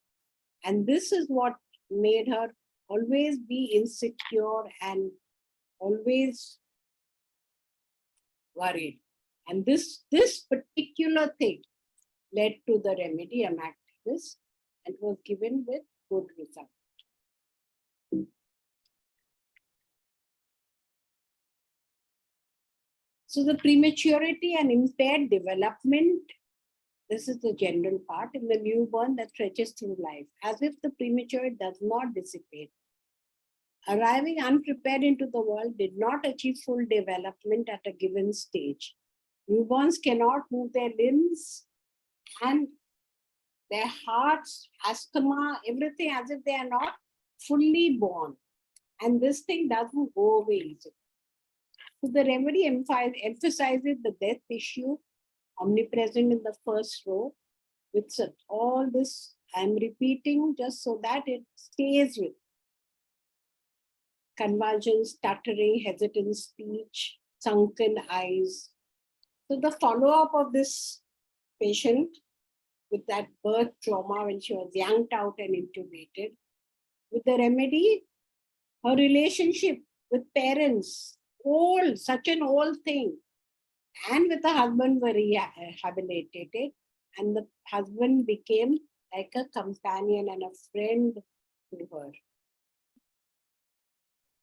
And this is what made her always be insecure and always worried. And this particular thing led to the remedy amactivis and was given with good result. So the prematurity and impaired development, this is the general part in the newborn that stretches through life, as if the premature does not dissipate. Arriving unprepared into the world did not achieve full development at a given stage. Newborns cannot move their limbs and their hearts, asthma, everything, as if they are not fully born. And this thing doesn't go away easily. So the remedy emphasizes the death issue, omnipresent in the first row, with all this I'm repeating just so that it stays with convulsions, stuttering, hesitant speech, sunken eyes. So the follow-up of this patient with that birth trauma when she was yanked out and intubated, with the remedy, her relationship with parents, old, such an old thing, and with the husband were rehabilitated, and the husband became like a companion and a friend to her.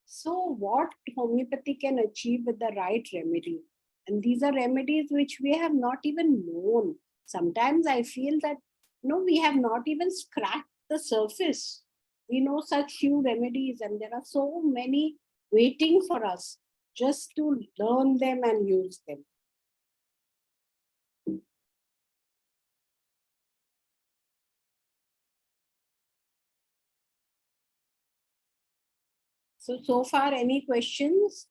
So what homeopathy can achieve with the right remedy? And these are remedies which we have not even known. Sometimes I feel that we have not even scratched the surface. We know such few remedies and there are so many waiting for us just to learn them and use them. So far, any questions?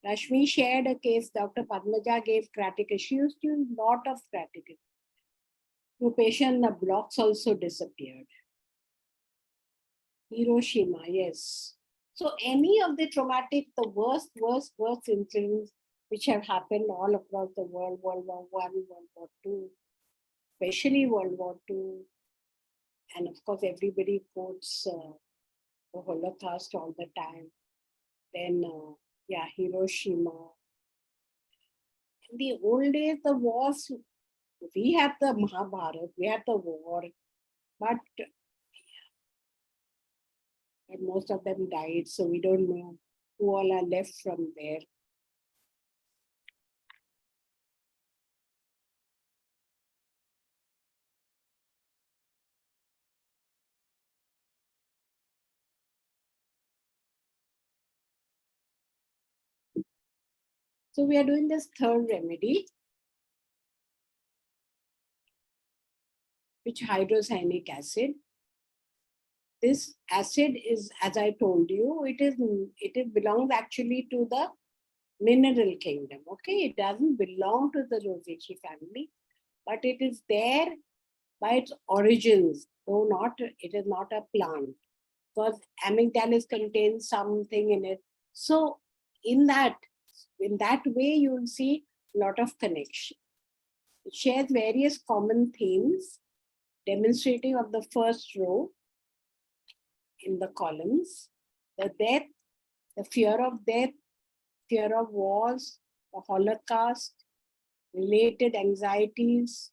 Rashmi shared a case. Dr. Padmaja gave cratical. She used to use a lot of cratical. To patient, the blocks also disappeared. Hiroshima, yes. So any of the traumatic, the worst incidents which have happened all across the world, World War I, World War II, especially World War II, and of course everybody quotes the Holocaust all the time. Then, Hiroshima. In the old days, the wars, we had the Mahabharata, we had the war, but most of them died, so we don't know who all are left from there. So we are doing this third remedy, which hydrocyanic acid. This acid is, as I told you, it belongs actually to the mineral kingdom. Okay, it doesn't belong to the Rosidea family, but it is there by its origins, though it is not a plant, because amygdalis contains something in it. So in that way, you will see a lot of connection. It shares various common themes, demonstrating of the first row in the columns. the death, the fear of death, fear of wars, the Holocaust, related anxieties,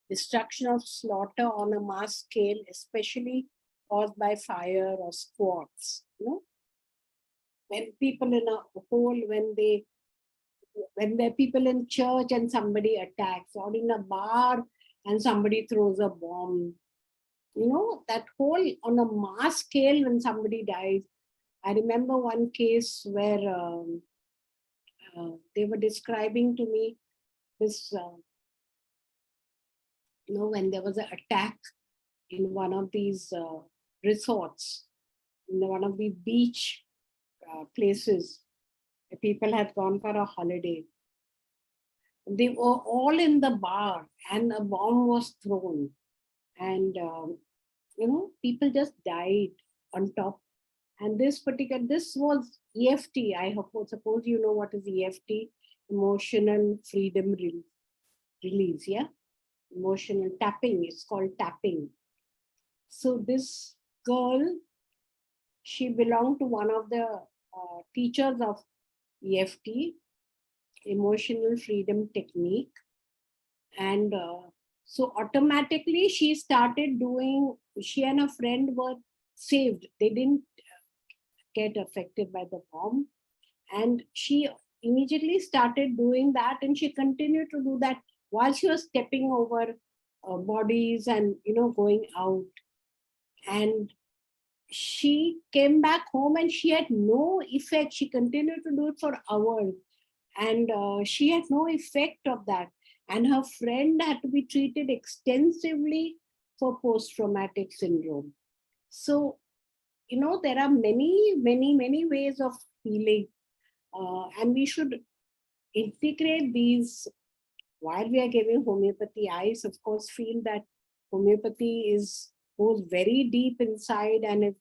destruction of slaughter on a mass scale, especially caused by fire or squads. When people in a hole, when there are people in church and somebody attacks, or in a bar and somebody throws a bomb, that whole on a mass scale when somebody dies. I remember one case where they were describing to me this, when there was an attack in one of these resorts, in one of the beach places. The people had gone for a holiday. They were all in the bar and a bomb was thrown. And, people just died on top. And this was EFT. Suppose you know what is EFT, emotional freedom release, yeah? Emotional tapping, it's called tapping. So this girl, she belonged to one of the teachers of EFT, emotional freedom technique. And so automatically she started doing, she and a friend were saved. They didn't get affected by the bomb. And she immediately started doing that, and she continued to do that while she was stepping over bodies and, going out. And she came back home and she had no effect. She continued to do it for hours. And she had no effect of that. And her friend had to be treated extensively for post-traumatic syndrome. So, there are many, many, many ways of healing. And we should integrate these while we are giving homeopathy. I, of course, feel that homeopathy goes very deep inside and is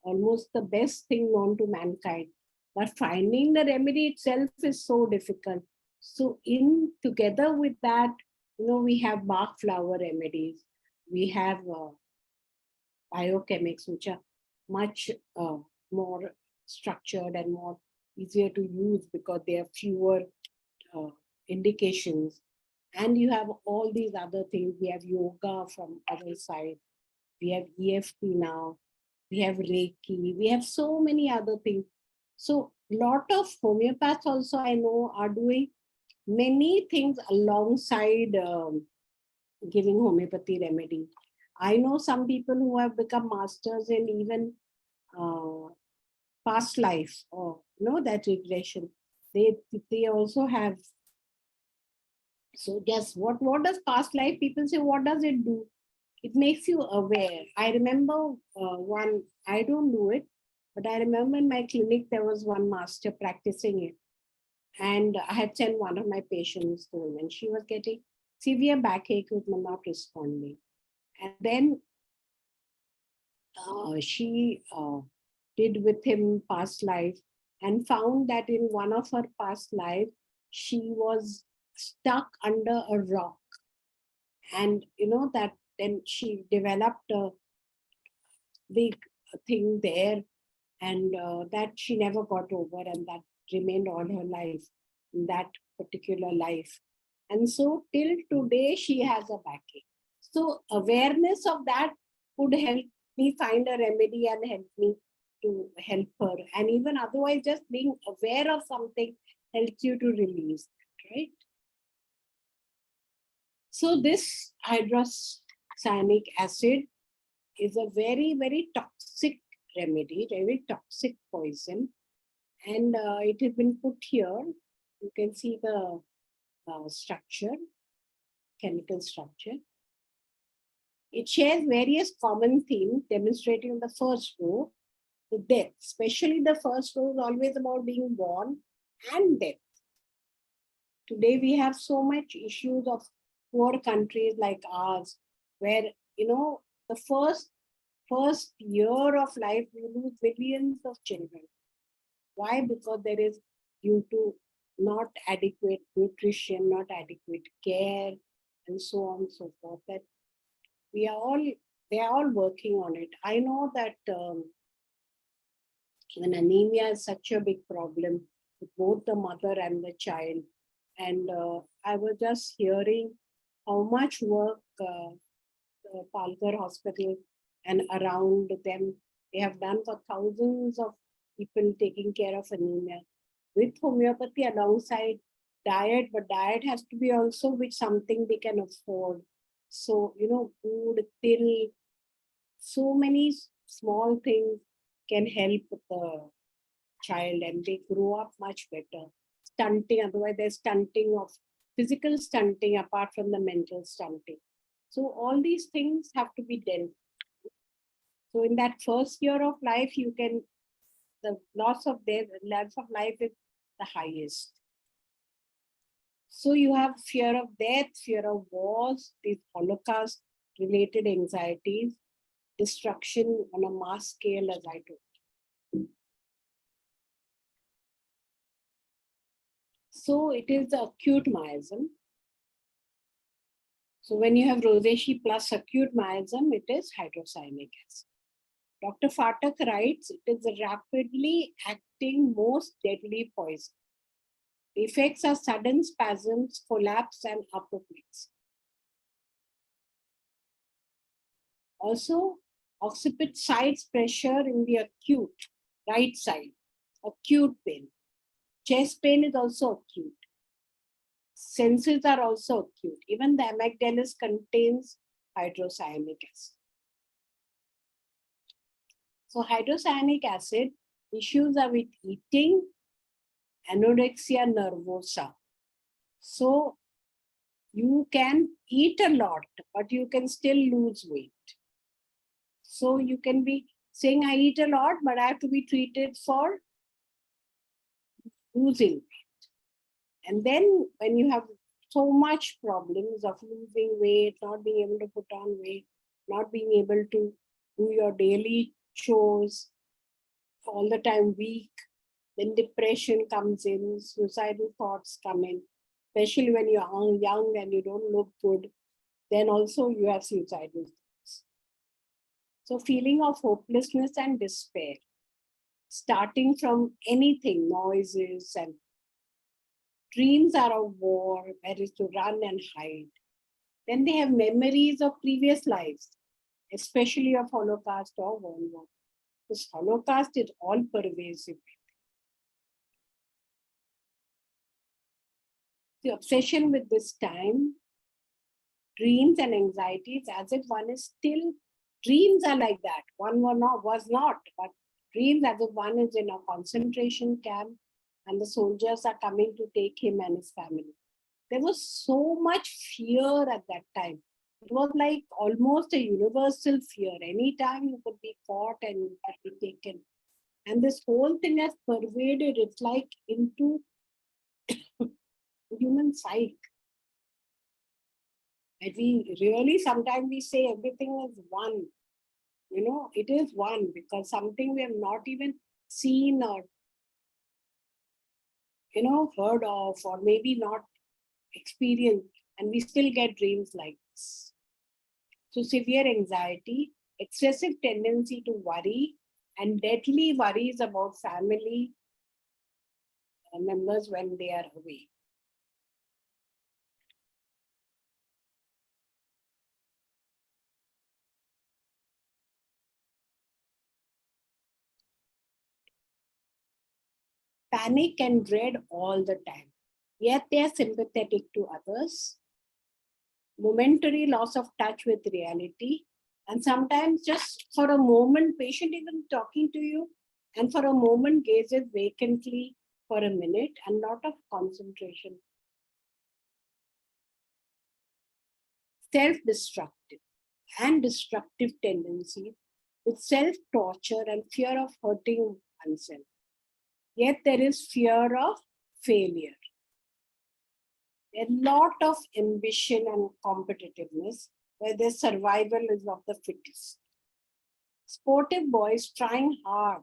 almost the best thing known to mankind. But finding the remedy itself is so difficult. So together with that, we have Bach flower remedies. We have biochemics, which are much more structured and more easier to use because there are fewer indications. And you have all these other things. We have yoga from other side. We have EFT now. We have Reiki. We have so many other things. So a lot of homeopaths also I know are doing many things alongside giving homeopathy remedy. I know some people who have become masters in even past life, or that regression. They also have. So yes, what does past life? People say, what does it do? It makes you aware. I remember one, I don't do it, but I remember in my clinic, there was one master practicing it. And I had sent one of my patients to him, and she was getting severe backache with not responding. And then she did with him past life and found that in one of her past life, she was stuck under a rock. And that then she developed a big thing there, and that she never got over, and that remained all her life in that particular life. And so till today, she has a backache. So awareness of that would help me find a remedy and help me to help her. And even otherwise, just being aware of something helps you to release that, right? So this hydrocyanic acid is a very, very toxic remedy, very toxic poison. And it has been put here. You can see the structure, chemical structure. It shares various common themes demonstrating in the first row, the death. Especially the first row is always about being born and death. Today we have so much issues of poor countries like ours, where the first year of life we lose millions of children. Why? Because there is due to not adequate nutrition, not adequate care, and so on and so forth. That we are all they are all working on it. I know that when anemia is such a big problem with both the mother and the child, and I was just hearing how much work the Palghar Hospital and around them they have done for thousands of people taking care of anemia with homeopathy alongside diet, but diet has to be also with something they can afford. So, food, till, so many small things can help the child and they grow up much better. Stunting, otherwise there's stunting of physical stunting apart from the mental stunting. So all these things have to be dealt. So in that first year of life, the loss of their loss of life is the highest. So you have fear of death, fear of wars, these Holocaust related anxieties, destruction on a mass scale, as I told. So it is the acute miasm. So when you have rosacea plus acute miasm, it is hydrocyanic acid. Dr. Phatak writes, it is a rapidly acting, most deadly poison. The effects are sudden spasms, collapse, and apoplexy. Also, occipit sides pressure in the acute, right side, acute pain. Chest pain is also acute. Senses are also acute. Even the amygdalus contains hydrocyanic acid. So hydrocyanic acid issues are with eating, anorexia nervosa. So you can eat a lot, but you can still lose weight. So you can be saying, I eat a lot, but I have to be treated for losing weight. And then when you have so much problems of losing weight, not being able to put on weight, not being able to do your daily chores, all the time weak, then depression comes in, suicidal thoughts come in, especially when you're young and you don't look good, then also you have suicidal thoughts. So feeling of hopelessness and despair, starting from anything, noises and dreams are of war, where is to run and hide. Then they have memories of previous lives, especially of Holocaust or World War. This Holocaust is all pervasive. The obsession with this time, dreams and anxieties, as if one is still, dreams are like that. One was not, but dreams as if one is in a concentration camp and the soldiers are coming to take him and his family. There was so much fear at that time. It was like almost a universal fear. Anytime you could be caught and you could be taken. And this whole thing has pervaded, it's like into human psyche. And we really, sometimes we say everything is one. It is one because something we have not even seen or, heard of or maybe not experienced, and we still get dreams like this. So severe anxiety, excessive tendency to worry, and deadly worries about family members when they are away. Panic and dread all the time, yet they are sympathetic to others. Momentary loss of touch with reality, and sometimes just for a moment, patient even talking to you, and for a moment gazes vacantly for a minute, and lot of concentration. Self-destructive and destructive tendencies with self-torture and fear of hurting oneself. Yet there is fear of failure. A lot of ambition and competitiveness where the survival is of the fittest. Sportive boys trying hard,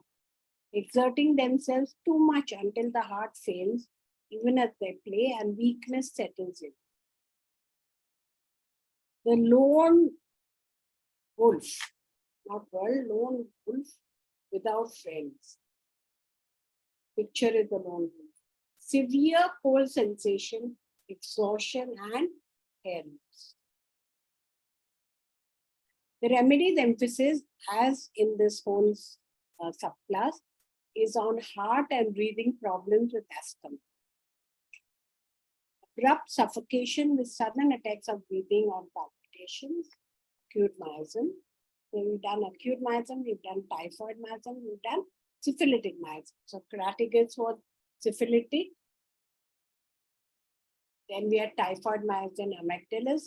exerting themselves too much until the heart fails, even as they play, and weakness settles in. The lone wolf, not world, lone wolf without friends. Picture is the lone wolf. Severe cold sensation, exhaustion, and hair loss. The remedy's emphasis, as in this whole subclass, is on heart and breathing problems with asthma. Abrupt suffocation with sudden attacks of breathing or palpitations, acute miasm. So we've done acute miasm, we've done typhoid miasm, we've done syphilitic miasm. So Crataegus was syphilitic. Then we had typhoid miasm amygdalus,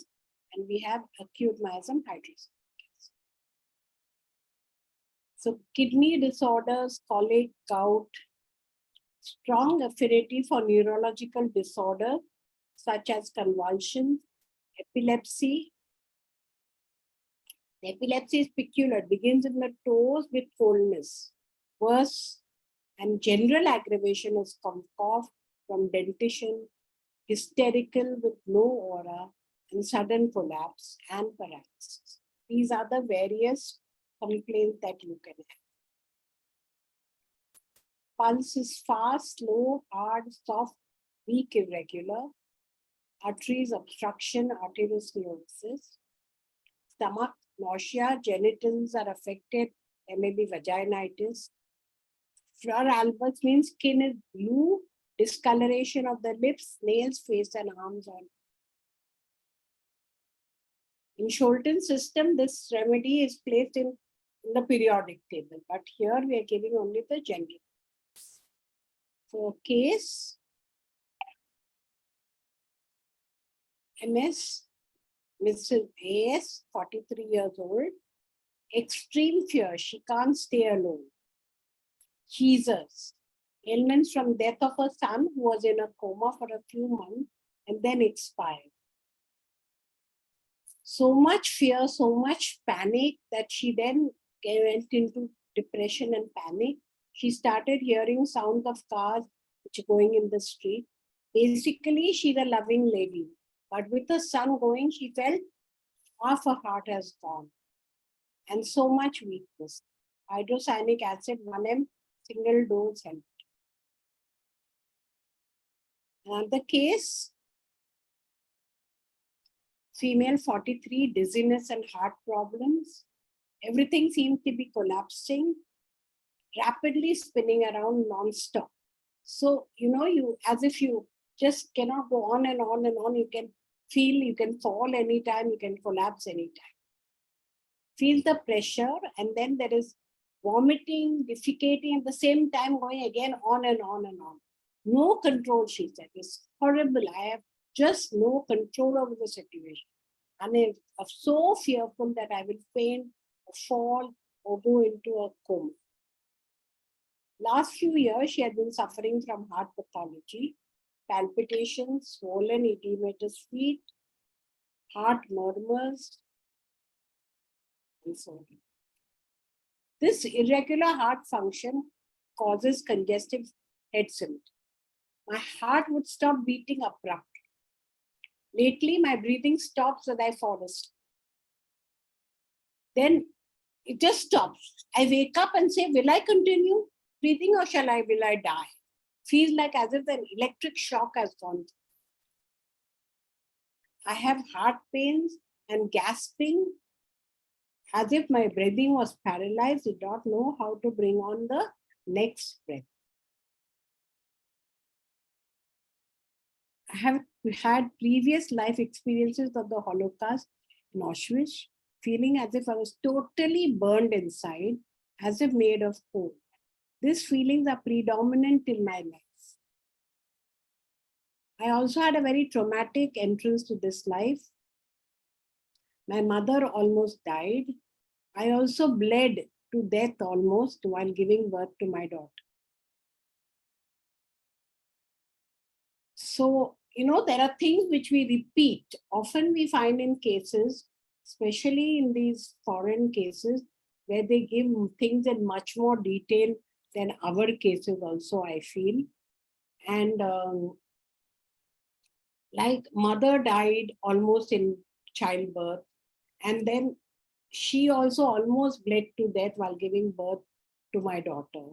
and we have acute miasm hydrocephalus. So kidney disorders, colic, gout, strong affinity for neurological disorder such as convulsions, epilepsy. The epilepsy is peculiar, it begins in the toes with coldness. Worse and general aggravation is cough from dentition, hysterical with no aura, and sudden collapse and paralysis. These are the various complaints that you can have. Pulse is fast, slow, hard, soft, weak, irregular. Arteries obstruction, arteriosclerosis. Stomach, nausea, genitals are affected. There may be vaginitis. Fleur albus means skin is blue, discoloration of the lips, nails, face, and arms on. In Scholten's system, this remedy is placed in the periodic table, but here we are giving only the general. So case, MS, Mrs. AS, 43 years old, extreme fear, she can't stay alone. Jesus, ailments from death of her son who was in a coma for a few months and then expired. So much fear, so much panic that she then went into depression and panic. She started hearing sounds of cars which are going in the street. Basically, she's a loving lady. But with the son going, she felt half her heart has gone. And so much weakness. Hydrocyanic acid, 1 mg, single dose helped. Another case, female 43, dizziness and heart problems. Everything seems to be collapsing, rapidly spinning around non-stop. So, you as if you just cannot go on and on and on. You can feel, you can fall anytime, you can collapse anytime. Feel the pressure, and then there is vomiting, defecating at the same time, going again on and on and on. No control, she said. It's horrible. I have just no control over the situation. And I'm so fearful that I will faint or fall or go into a coma. Last few years, she had been suffering from heart pathology, palpitations, swollen edematous feet, heart murmurs, and so on. This irregular heart function causes congestive head symptoms. My heart would stop beating abruptly. Lately, my breathing stops when I fall asleep. Then it just stops. I wake up and say, will I continue breathing or will I die? Feels like as if an electric shock has gone through. I have heart pains and gasping, as if my breathing was paralyzed. Did not know how to bring on the next breath. I have had previous life experiences of the Holocaust in Auschwitz, feeling as if I was totally burned inside, as if made of coal. These feelings are predominant in my life. I also had a very traumatic entrance to this life. My mother almost died. I also bled to death almost while giving birth to my daughter. So, there are things which we repeat. Often we find in cases, especially in these foreign cases, where they give things in much more detail than our cases also, I feel. And like mother died almost in childbirth, and then she also almost bled to death while giving birth to my daughter.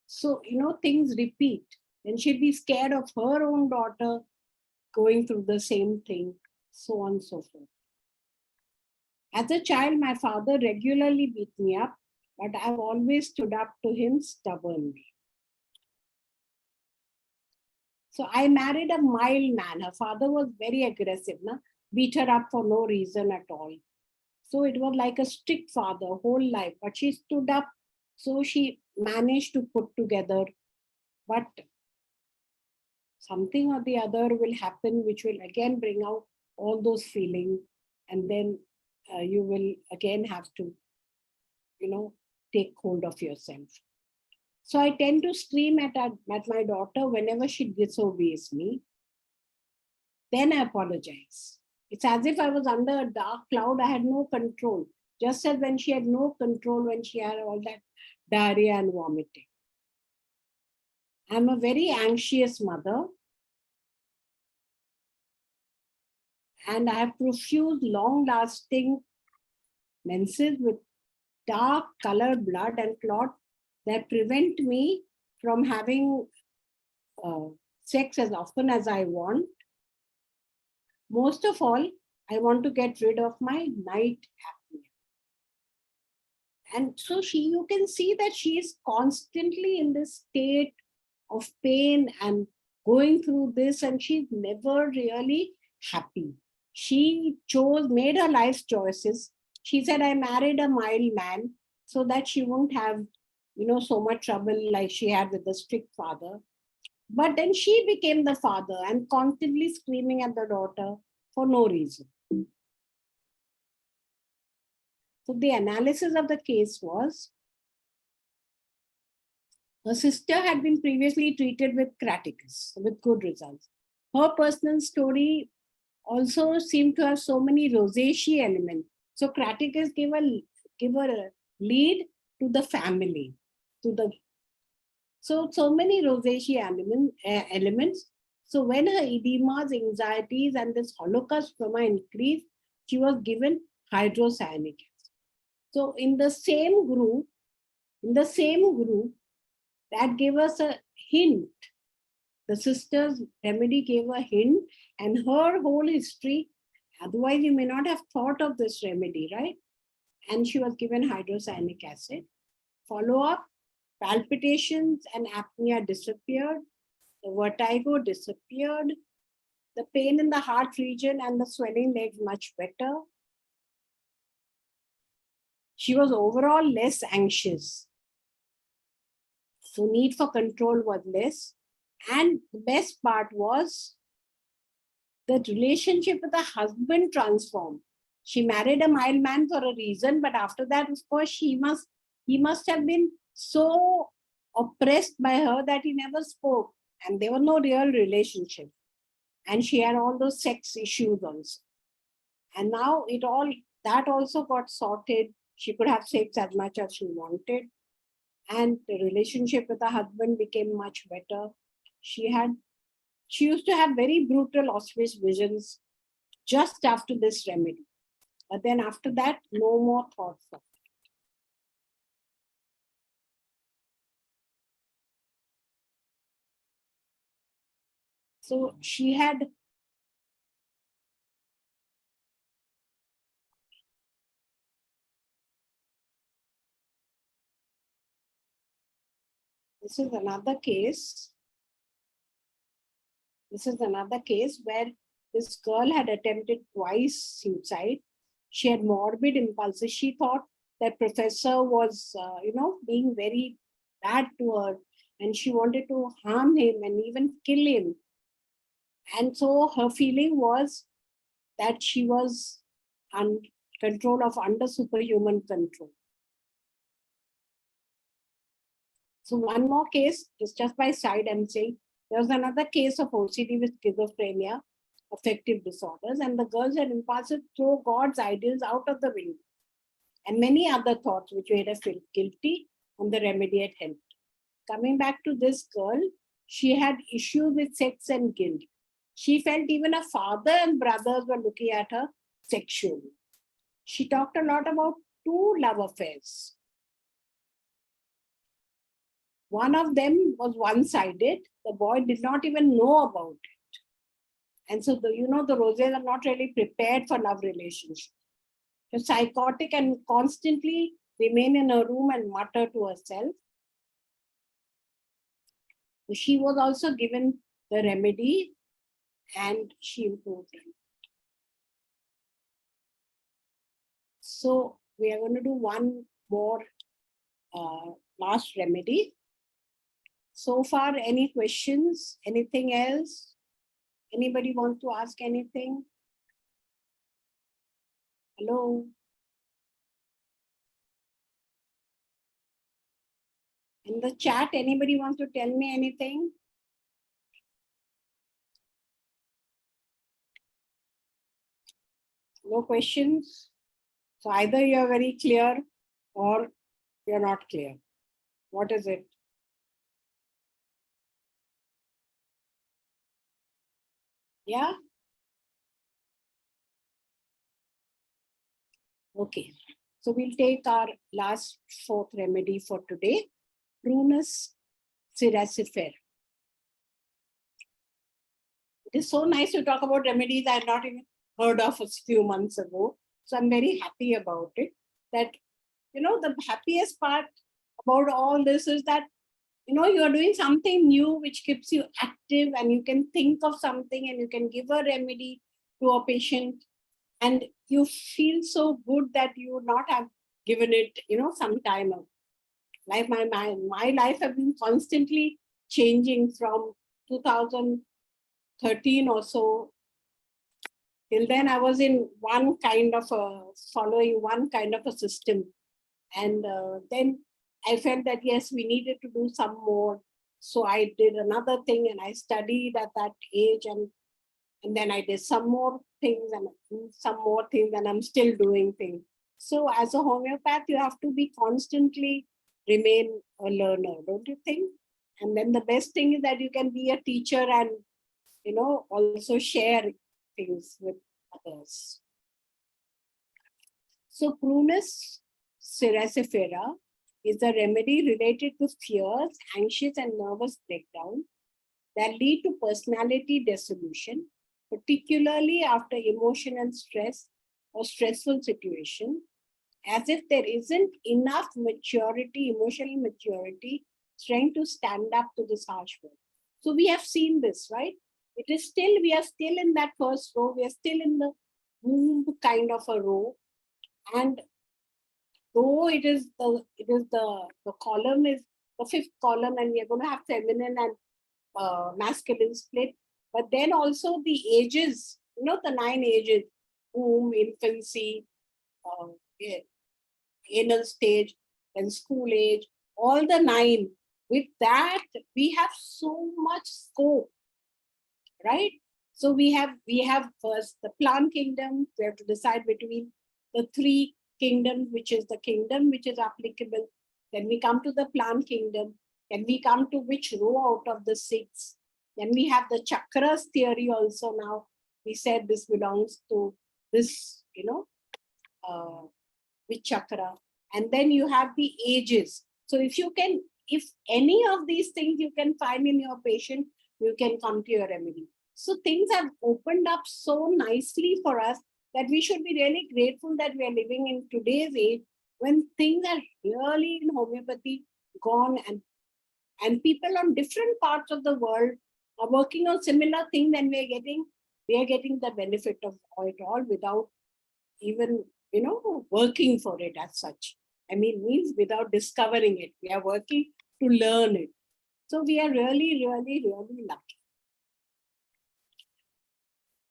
So, things repeat. And she'd be scared of her own daughter going through the same thing, so on and so forth. As a child, my father regularly beat me up, but I've always stood up to him stubbornly. So I married a mild man. Her father was very aggressive, beat her up for no reason at all. So it was like a strict father whole life, but she stood up. So she managed to put together, but something or the other will happen, which will again bring out all those feelings. And then you will again have to, take hold of yourself. So I tend to scream at my daughter whenever she disobeys me. Then I apologize. It's as if I was under a dark cloud. I had no control. Just as when she had no control when she had all that diarrhea and vomiting. I'm a very anxious mother. And I have profuse, long-lasting menses with dark colored blood and clot that prevent me from having sex as often as I want. Most of all, I want to get rid of my night apnea. And so you can see that she is constantly in this state of pain and going through this, and she's never really happy. She made her life choices. She said, I married a mild man so that she won't have, so much trouble like she had with the strict father. But then she became the father and constantly screaming at the daughter for no reason. So the analysis of the case was, her sister had been previously treated with Craticus with good results. Her personal story also seemed to have so many rosacea elements. So Craticus gave a lead to the family, so many rosacea elements. So when her edemas, anxieties, and this Holocaust trauma increased, she was given hydrocyanic acid. So in the same group, that gave us a hint. The sister's remedy gave a hint, and her whole history. Otherwise, you may not have thought of this remedy, right? And she was given hydrocyanic acid. Follow up, palpitations and apnea disappeared. The vertigo disappeared. The pain in the heart region and the swelling legs much better. She was overall less anxious. So need for control was less. And the best part was that relationship with the husband transformed. She married a mild man for a reason, but after that, of course, he must have been so oppressed by her that he never spoke. And there was no real relationship. And she had all those sex issues also. And now that also got sorted. She could have sex as much as she wanted. And the relationship with her husband became much better. She used to have very brutal auspicious visions just after this remedy. But then after that, no more thoughts of it. So she had this is another case. This is another case where this girl had attempted twice suicide. She had morbid impulses. She thought that professor was, being very bad to her, and she wanted to harm him and even kill him. And so her feeling was that she was under superhuman control. So one more case, just by side, I'm saying, there was another case of OCD with schizophrenia, affective disorders, and the girls had impulsive throw God's ideals out of the window, and many other thoughts which made her feel guilty, and the remedy had helped. Coming back to this girl, she had issues with sex and guilt. She felt even her father and brothers were looking at her sexually. She talked a lot about 2 love affairs. One of them was one-sided. The boy did not even know about it. And so, the Roses are not really prepared for love relationships. She's psychotic and constantly remain in her room and mutter to herself. She was also given the remedy and she improved. So we are going to do one more last remedy. So far, any questions? Anything else? Anybody want to ask anything? Hello? In the chat, anybody wants to tell me anything? No questions? So either you're very clear or you're not clear. What is it? Yeah? Okay. So we'll take our last 4th remedy for today. Prunus cerasifera. It is so nice to talk about remedies I had not even heard of a few months ago. So I'm very happy about it. That, the happiest part about all this is that, you are doing something new which keeps you active and you can think of something and you can give a remedy to a patient and you feel so good that you would not have given it, some time ago. Like my life has been constantly changing from 2013 or so. Till then, I was in one kind of following one kind of a system. And then I felt that, yes, we needed to do some more. So I did another thing and I studied at that age. And then I did some more things and some more things and I'm still doing things. So as a homeopath, you have to be constantly remain a learner, don't you think? And then the best thing is that you can be a teacher and, also share things with others. So Prunus cerasifera is a remedy related to fears, anxious and nervous breakdown that lead to personality dissolution, particularly after emotional stress or stressful situation, as if there isn't enough maturity, emotional maturity, strength to stand up to this harsh world. So we have seen this, right? We are still in that first row, we are still in the womb kind of a row. And though the column is the 5th column and we are going to have feminine and masculine split, but then also the ages, the 9 ages, womb, infancy, anal stage, and school age, all the 9. With that, we have so much scope, right? So we have first the plant kingdom. We have to decide between the 3 kingdoms, which is the kingdom which is applicable. Then we come to the plant kingdom. Then we come to which row out of the 6. Then we have the chakras theory also now. We said this belongs to this, which chakra. And then you have the ages. So if any of these things you can find in your patient, you can come to your remedy. So things have opened up so nicely for us that we should be really grateful that we are living in today's age when things are really in homeopathy gone and people on different parts of the world are working on similar things and we are getting the benefit of it all without even, working for it as such. I mean, means without discovering it. We are working to learn it. So we are really, really, really lucky.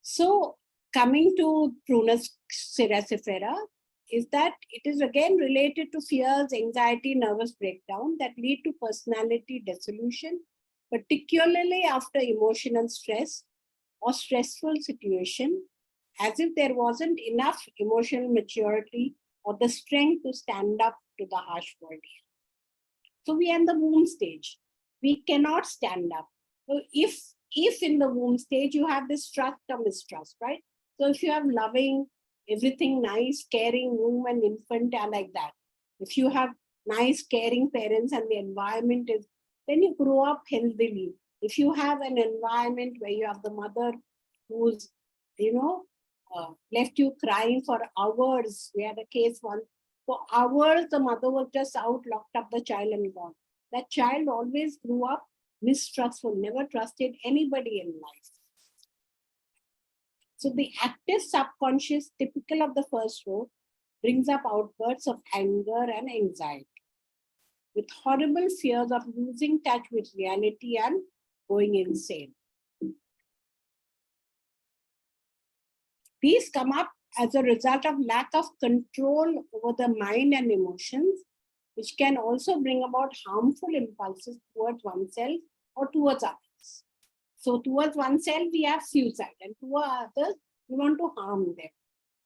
So coming to Prunus cerasifera is that it is again related to fears, anxiety, nervous breakdown that lead to personality dissolution, particularly after emotional stress or stressful situation, as if there wasn't enough emotional maturity or the strength to stand up to the harsh world. So we are in the womb stage. We cannot stand up. So if in the womb stage you have this trust or mistrust, right? So if you have loving everything nice, caring woman, infant are like that. If you have nice, caring parents and the environment is, then you grow up healthily. If you have an environment where you have the mother who's, left you crying for hours. We had a case once. For hours, the mother was just out, locked up the child and gone. That child always grew up mistrustful, never trusted anybody in life. So the active subconscious, typical of the first row, brings up outbursts of anger and anxiety, with horrible fears of losing touch with reality and going insane. These come up as a result of lack of control over the mind and emotions, which can also bring about harmful impulses towards oneself or towards others. So towards oneself, we have suicide, and towards others, we want to harm them.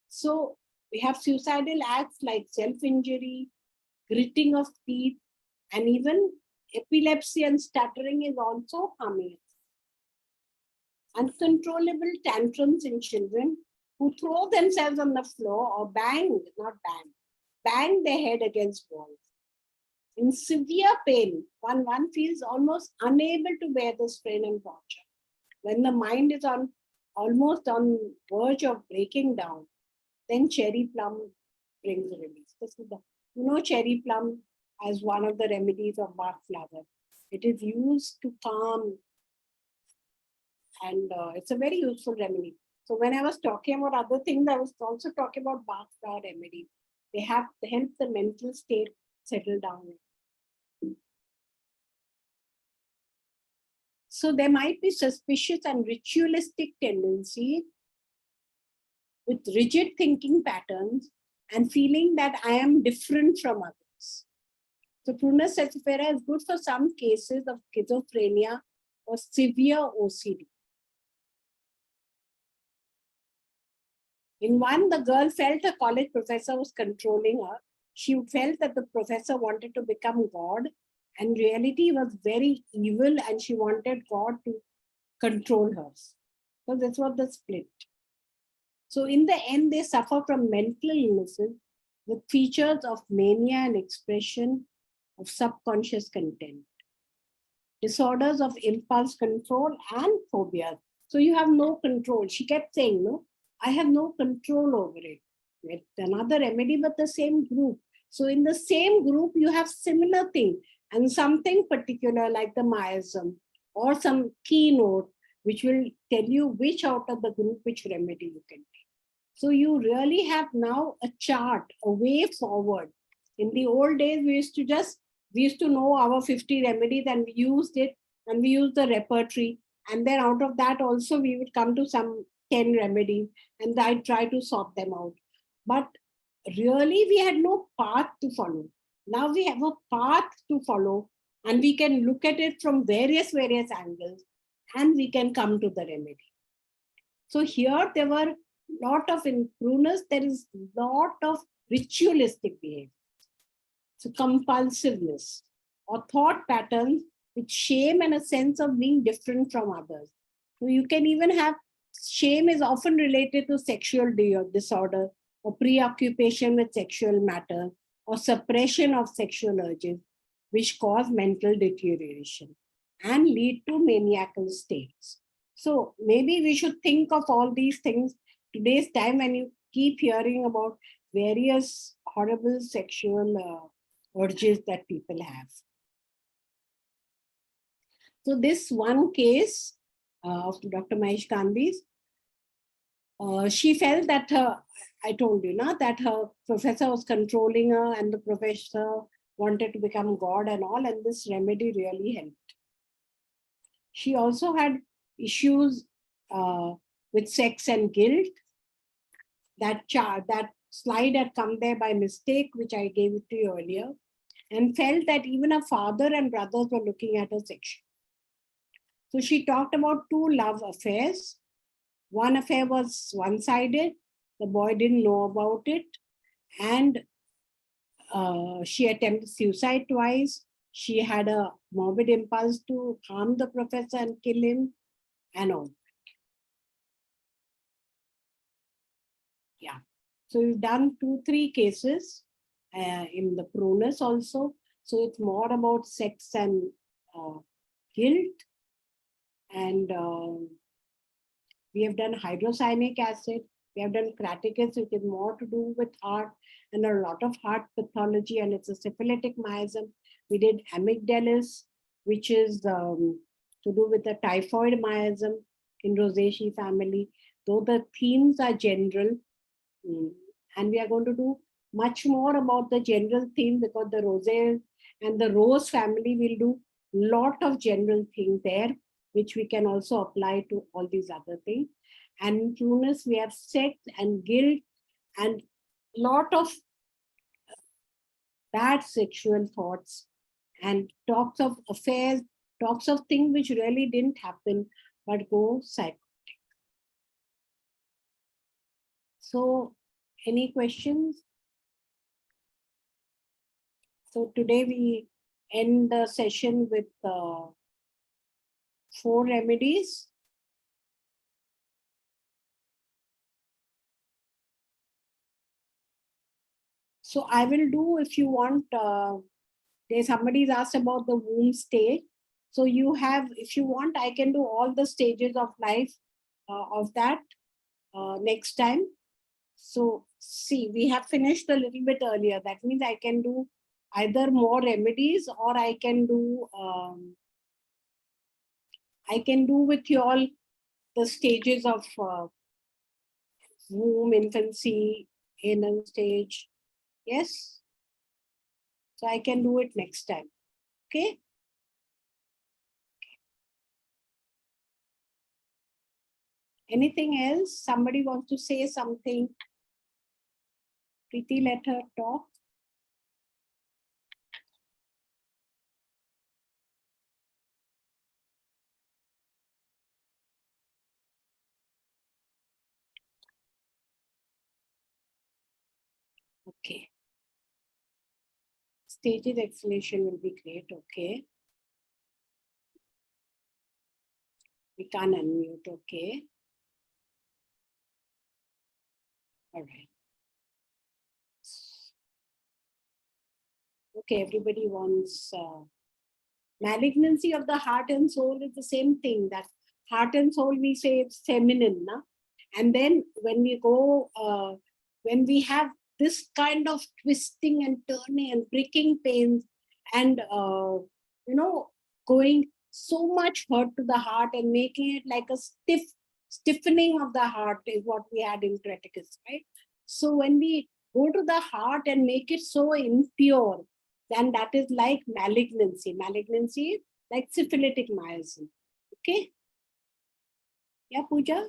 So we have suicidal acts like self-injury, gritting of teeth, and even epilepsy and stuttering is also harming. Uncontrollable tantrums in children who throw themselves on the floor or bang their head against walls. In severe pain, one feels almost unable to bear the strain and torture. When the mind is almost on verge of breaking down, then cherry plum brings release. This is cherry plum as one of the remedies of Bach flower. It is used to calm, and it's a very useful remedy. So when I was talking about other things, I was also talking about Bach flower remedy. They help the mental state settle down. So there might be suspicious and ritualistic tendency with rigid thinking patterns and feeling that I am different from others. So prunus saccifera is good for some cases of schizophrenia or severe OCD. In one, the girl felt a college professor was controlling her. She felt that the professor wanted to become God, and reality was very evil, and she wanted God to control her. So this was the split. So in the end, they suffer from mental illnesses with features of mania and expression of subconscious content, disorders of impulse control and phobias. So you have no control. She kept saying, no, I have no control over it. With another remedy, but the same group. So in the same group, you have similar thing and something particular like the miasm or some keynote, which will tell you which out of the group, which remedy you can take. So you really have now a chart, a way forward. In the old days, we used to know our 50 remedies and we used it and we used the repertory. And then out of that also, we would come to some 10 remedies and I try to sort them out. But really, we had no path to follow. Now we have a path to follow and we can look at it from various angles and we can come to the remedy. So here there were lot of, in prunus, there is lot of ritualistic behavior. So compulsiveness or thought patterns with shame and a sense of being different from others. So you can even have, shame is often related to sexual disorder or preoccupation with sexual matter or suppression of sexual urges, which cause mental deterioration and lead to maniacal states. So maybe we should think of all these things today's time when you keep hearing about various horrible sexual urges that people have. So this one case of Dr. Mahesh Gandhi's, she felt that I told you now that her professor was controlling her and the professor wanted to become God and all, and this remedy really helped. She also had issues with sex and guilt. That slide had come there by mistake, which I gave it to you earlier, and felt that even her father and brothers were looking at her sexually. So she talked about 2 love affairs. One affair was one-sided. The boy didn't know about it. And she attempted suicide twice. She had a morbid impulse to harm the professor and kill him and all. Yeah. So we've done 2-3 cases in the pronus also. So it's more about sex and guilt. And we have done hydrocyanic acid. We have done Craticus, which is more to do with heart and a lot of heart pathology, and it's a syphilitic miasm. We did amygdalis, which is to do with the typhoid miasm in Rosaceae family. Though the themes are general, and we are going to do much more about the general theme because the Rosea and the Rose family will do lot of general things there, which we can also apply to all these other things. And in Tunis, we have sex and guilt and lot of bad sexual thoughts and talks of affairs, talks of things which really didn't happen, but go psychotic. So, any questions? So today we end the session with 4 remedies. So I will do, if you want, somebody's asked about the womb stage. So you have, if you want, I can do all the stages of life of that next time. So see, we have finished a little bit earlier. That means I can do either more remedies or I can do with you all the stages of womb, infancy, anal stage. Yes. So I can do it next time. Okay. Anything else? Somebody wants to say something? Preeti, let her talk. Okay. Stages explanation will be great. Okay. We can't unmute. Okay. All right. Okay. Everybody wants malignancy of the heart and soul is the same thing. That heart and soul, we say it's feminine. Na? And then when we go, when we have this kind of twisting and turning and pricking pains and, going so much hurt to the heart and making it like a stiffening of the heart is what we had in Creticus, right? So when we go to the heart and make it so impure, then that is like malignancy. Malignancy like syphilitic miasm. Okay? Yeah, Pooja?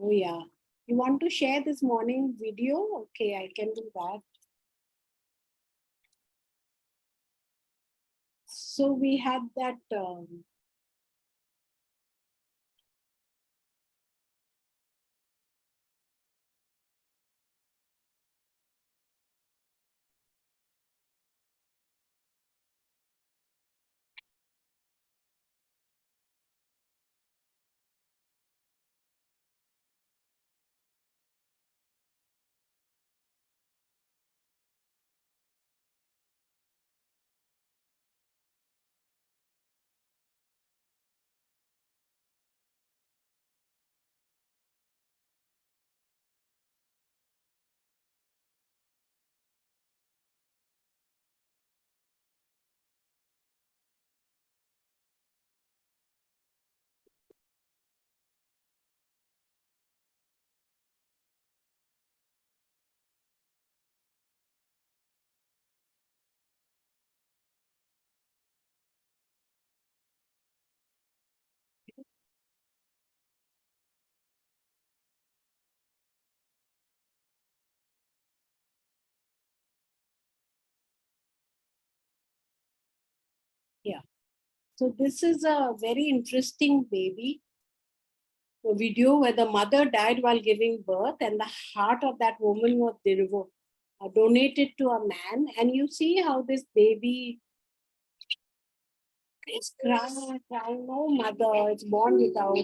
Oh, yeah. You want to share this morning video? Okay, I can do that. So we had that. Yeah. So this is a very interesting baby. A video where the mother died while giving birth and the heart of that woman was donated to a man. And you see how this baby It's crying, crying, no mother, it's born without.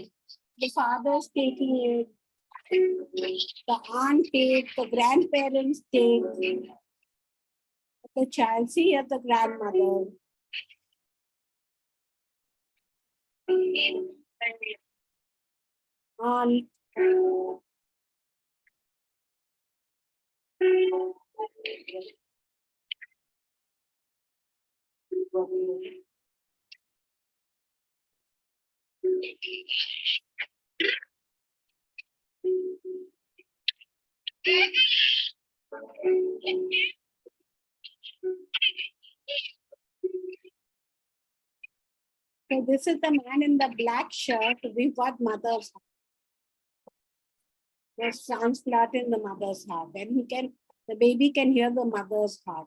The father's taking it, the aunt takes, the grandparents take, the child, see here the grandmother. Aunt. So this is the man in the black shirt with what mother's heart. Was transplanted in the mother's heart. Then the baby can hear the mother's heart.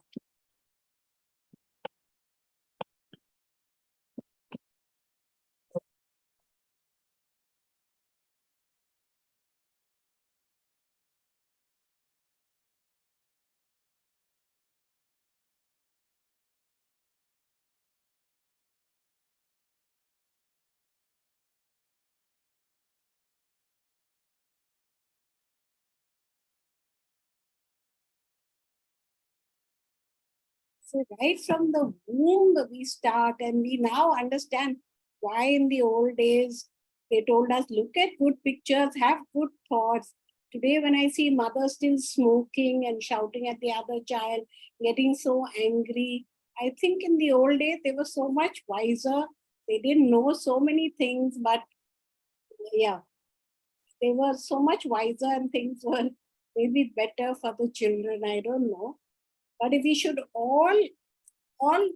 So right from the womb we start, and we now understand why in the old days they told us, look at good pictures, have good thoughts. Today when I see mothers still smoking and shouting at the other child, getting so angry, I think in the old days they were so much wiser. They didn't know so many things, but yeah, they were so much wiser and things were maybe better for the children. I don't know. But if we should all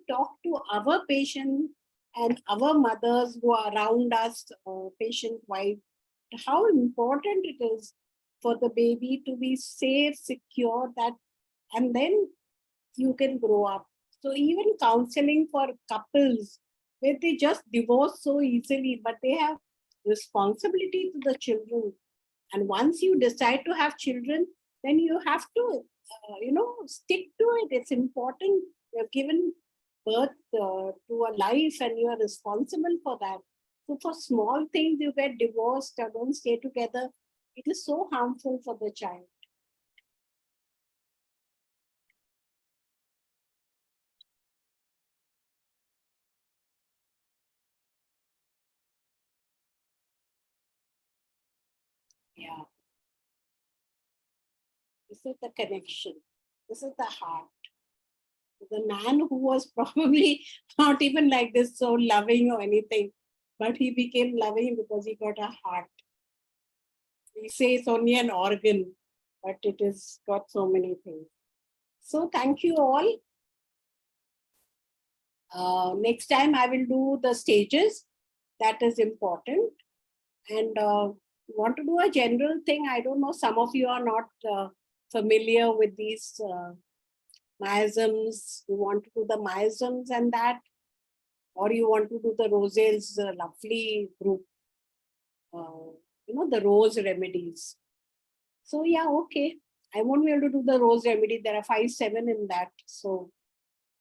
talk to our patients and our mothers who are around us, patient wife, how important it is for the baby to be safe, secure, that, and then you can grow up. So even counseling for couples where they just divorce so easily, but they have responsibility to the children. And once you decide to have children, then you have to, stick to it. It's important. You have given birth to a life and you are responsible for that. So for small things, you get divorced or don't stay together. It is so harmful for the child. Yeah. This is the connection. This is the heart. The man who was probably not even like this, so loving or anything, but he became loving because he got a heart. We say it's only an organ, but it has got so many things. So thank you all. Next time I will do the stages. That is important. And want to do a general thing. I don't know, some of you are not familiar with these miasms. You want to do the miasms and that, or you want to do the Rosel's lovely group, the rose remedies. So yeah, okay. I won't be able to do the rose remedy. There are 5, 7 in that. So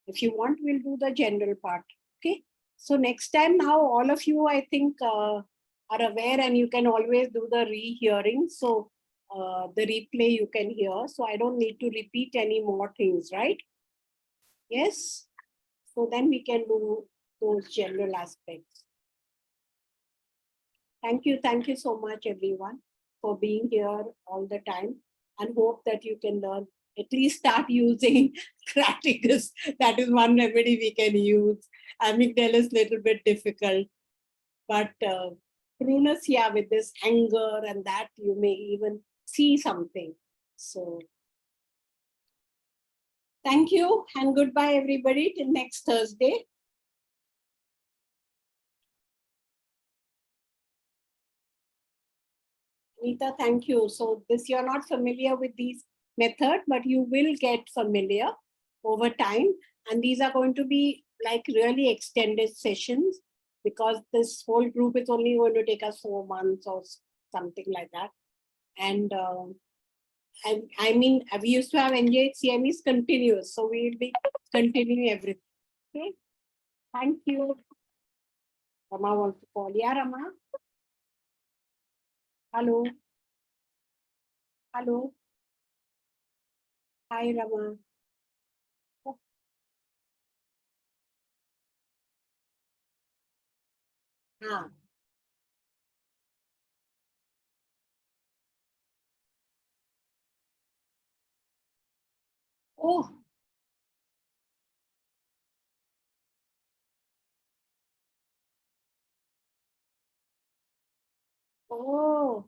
if you want, we'll do the general part. Okay. So next time now, all of you, I think, are aware and you can always do the rehearing. So the replay you can hear. So I don't need to repeat any more things, right? Yes. So then we can do those general aspects. Thank you. Thank you so much, everyone, for being here all the time, and hope that you can learn, at least start using Craticus. That is one remedy we can use. Amygdala is a little bit difficult, but prunus, yeah, with this anger and that, you may even see something. So thank you and goodbye, everybody, till next Thursday. Anita, thank you. So this, you're not familiar with these method, but you will get familiar over time. And these are going to be like really extended sessions, because this whole group is only going to take us 4 months or something like that. And I mean, we used to have NJ CMEs continuous, so we will be continuing everything. Okay. Thank you. Rama wants to call. Yeah, Rama. Hello. Hello. Hi, Rama. Ah. Oh. Oh.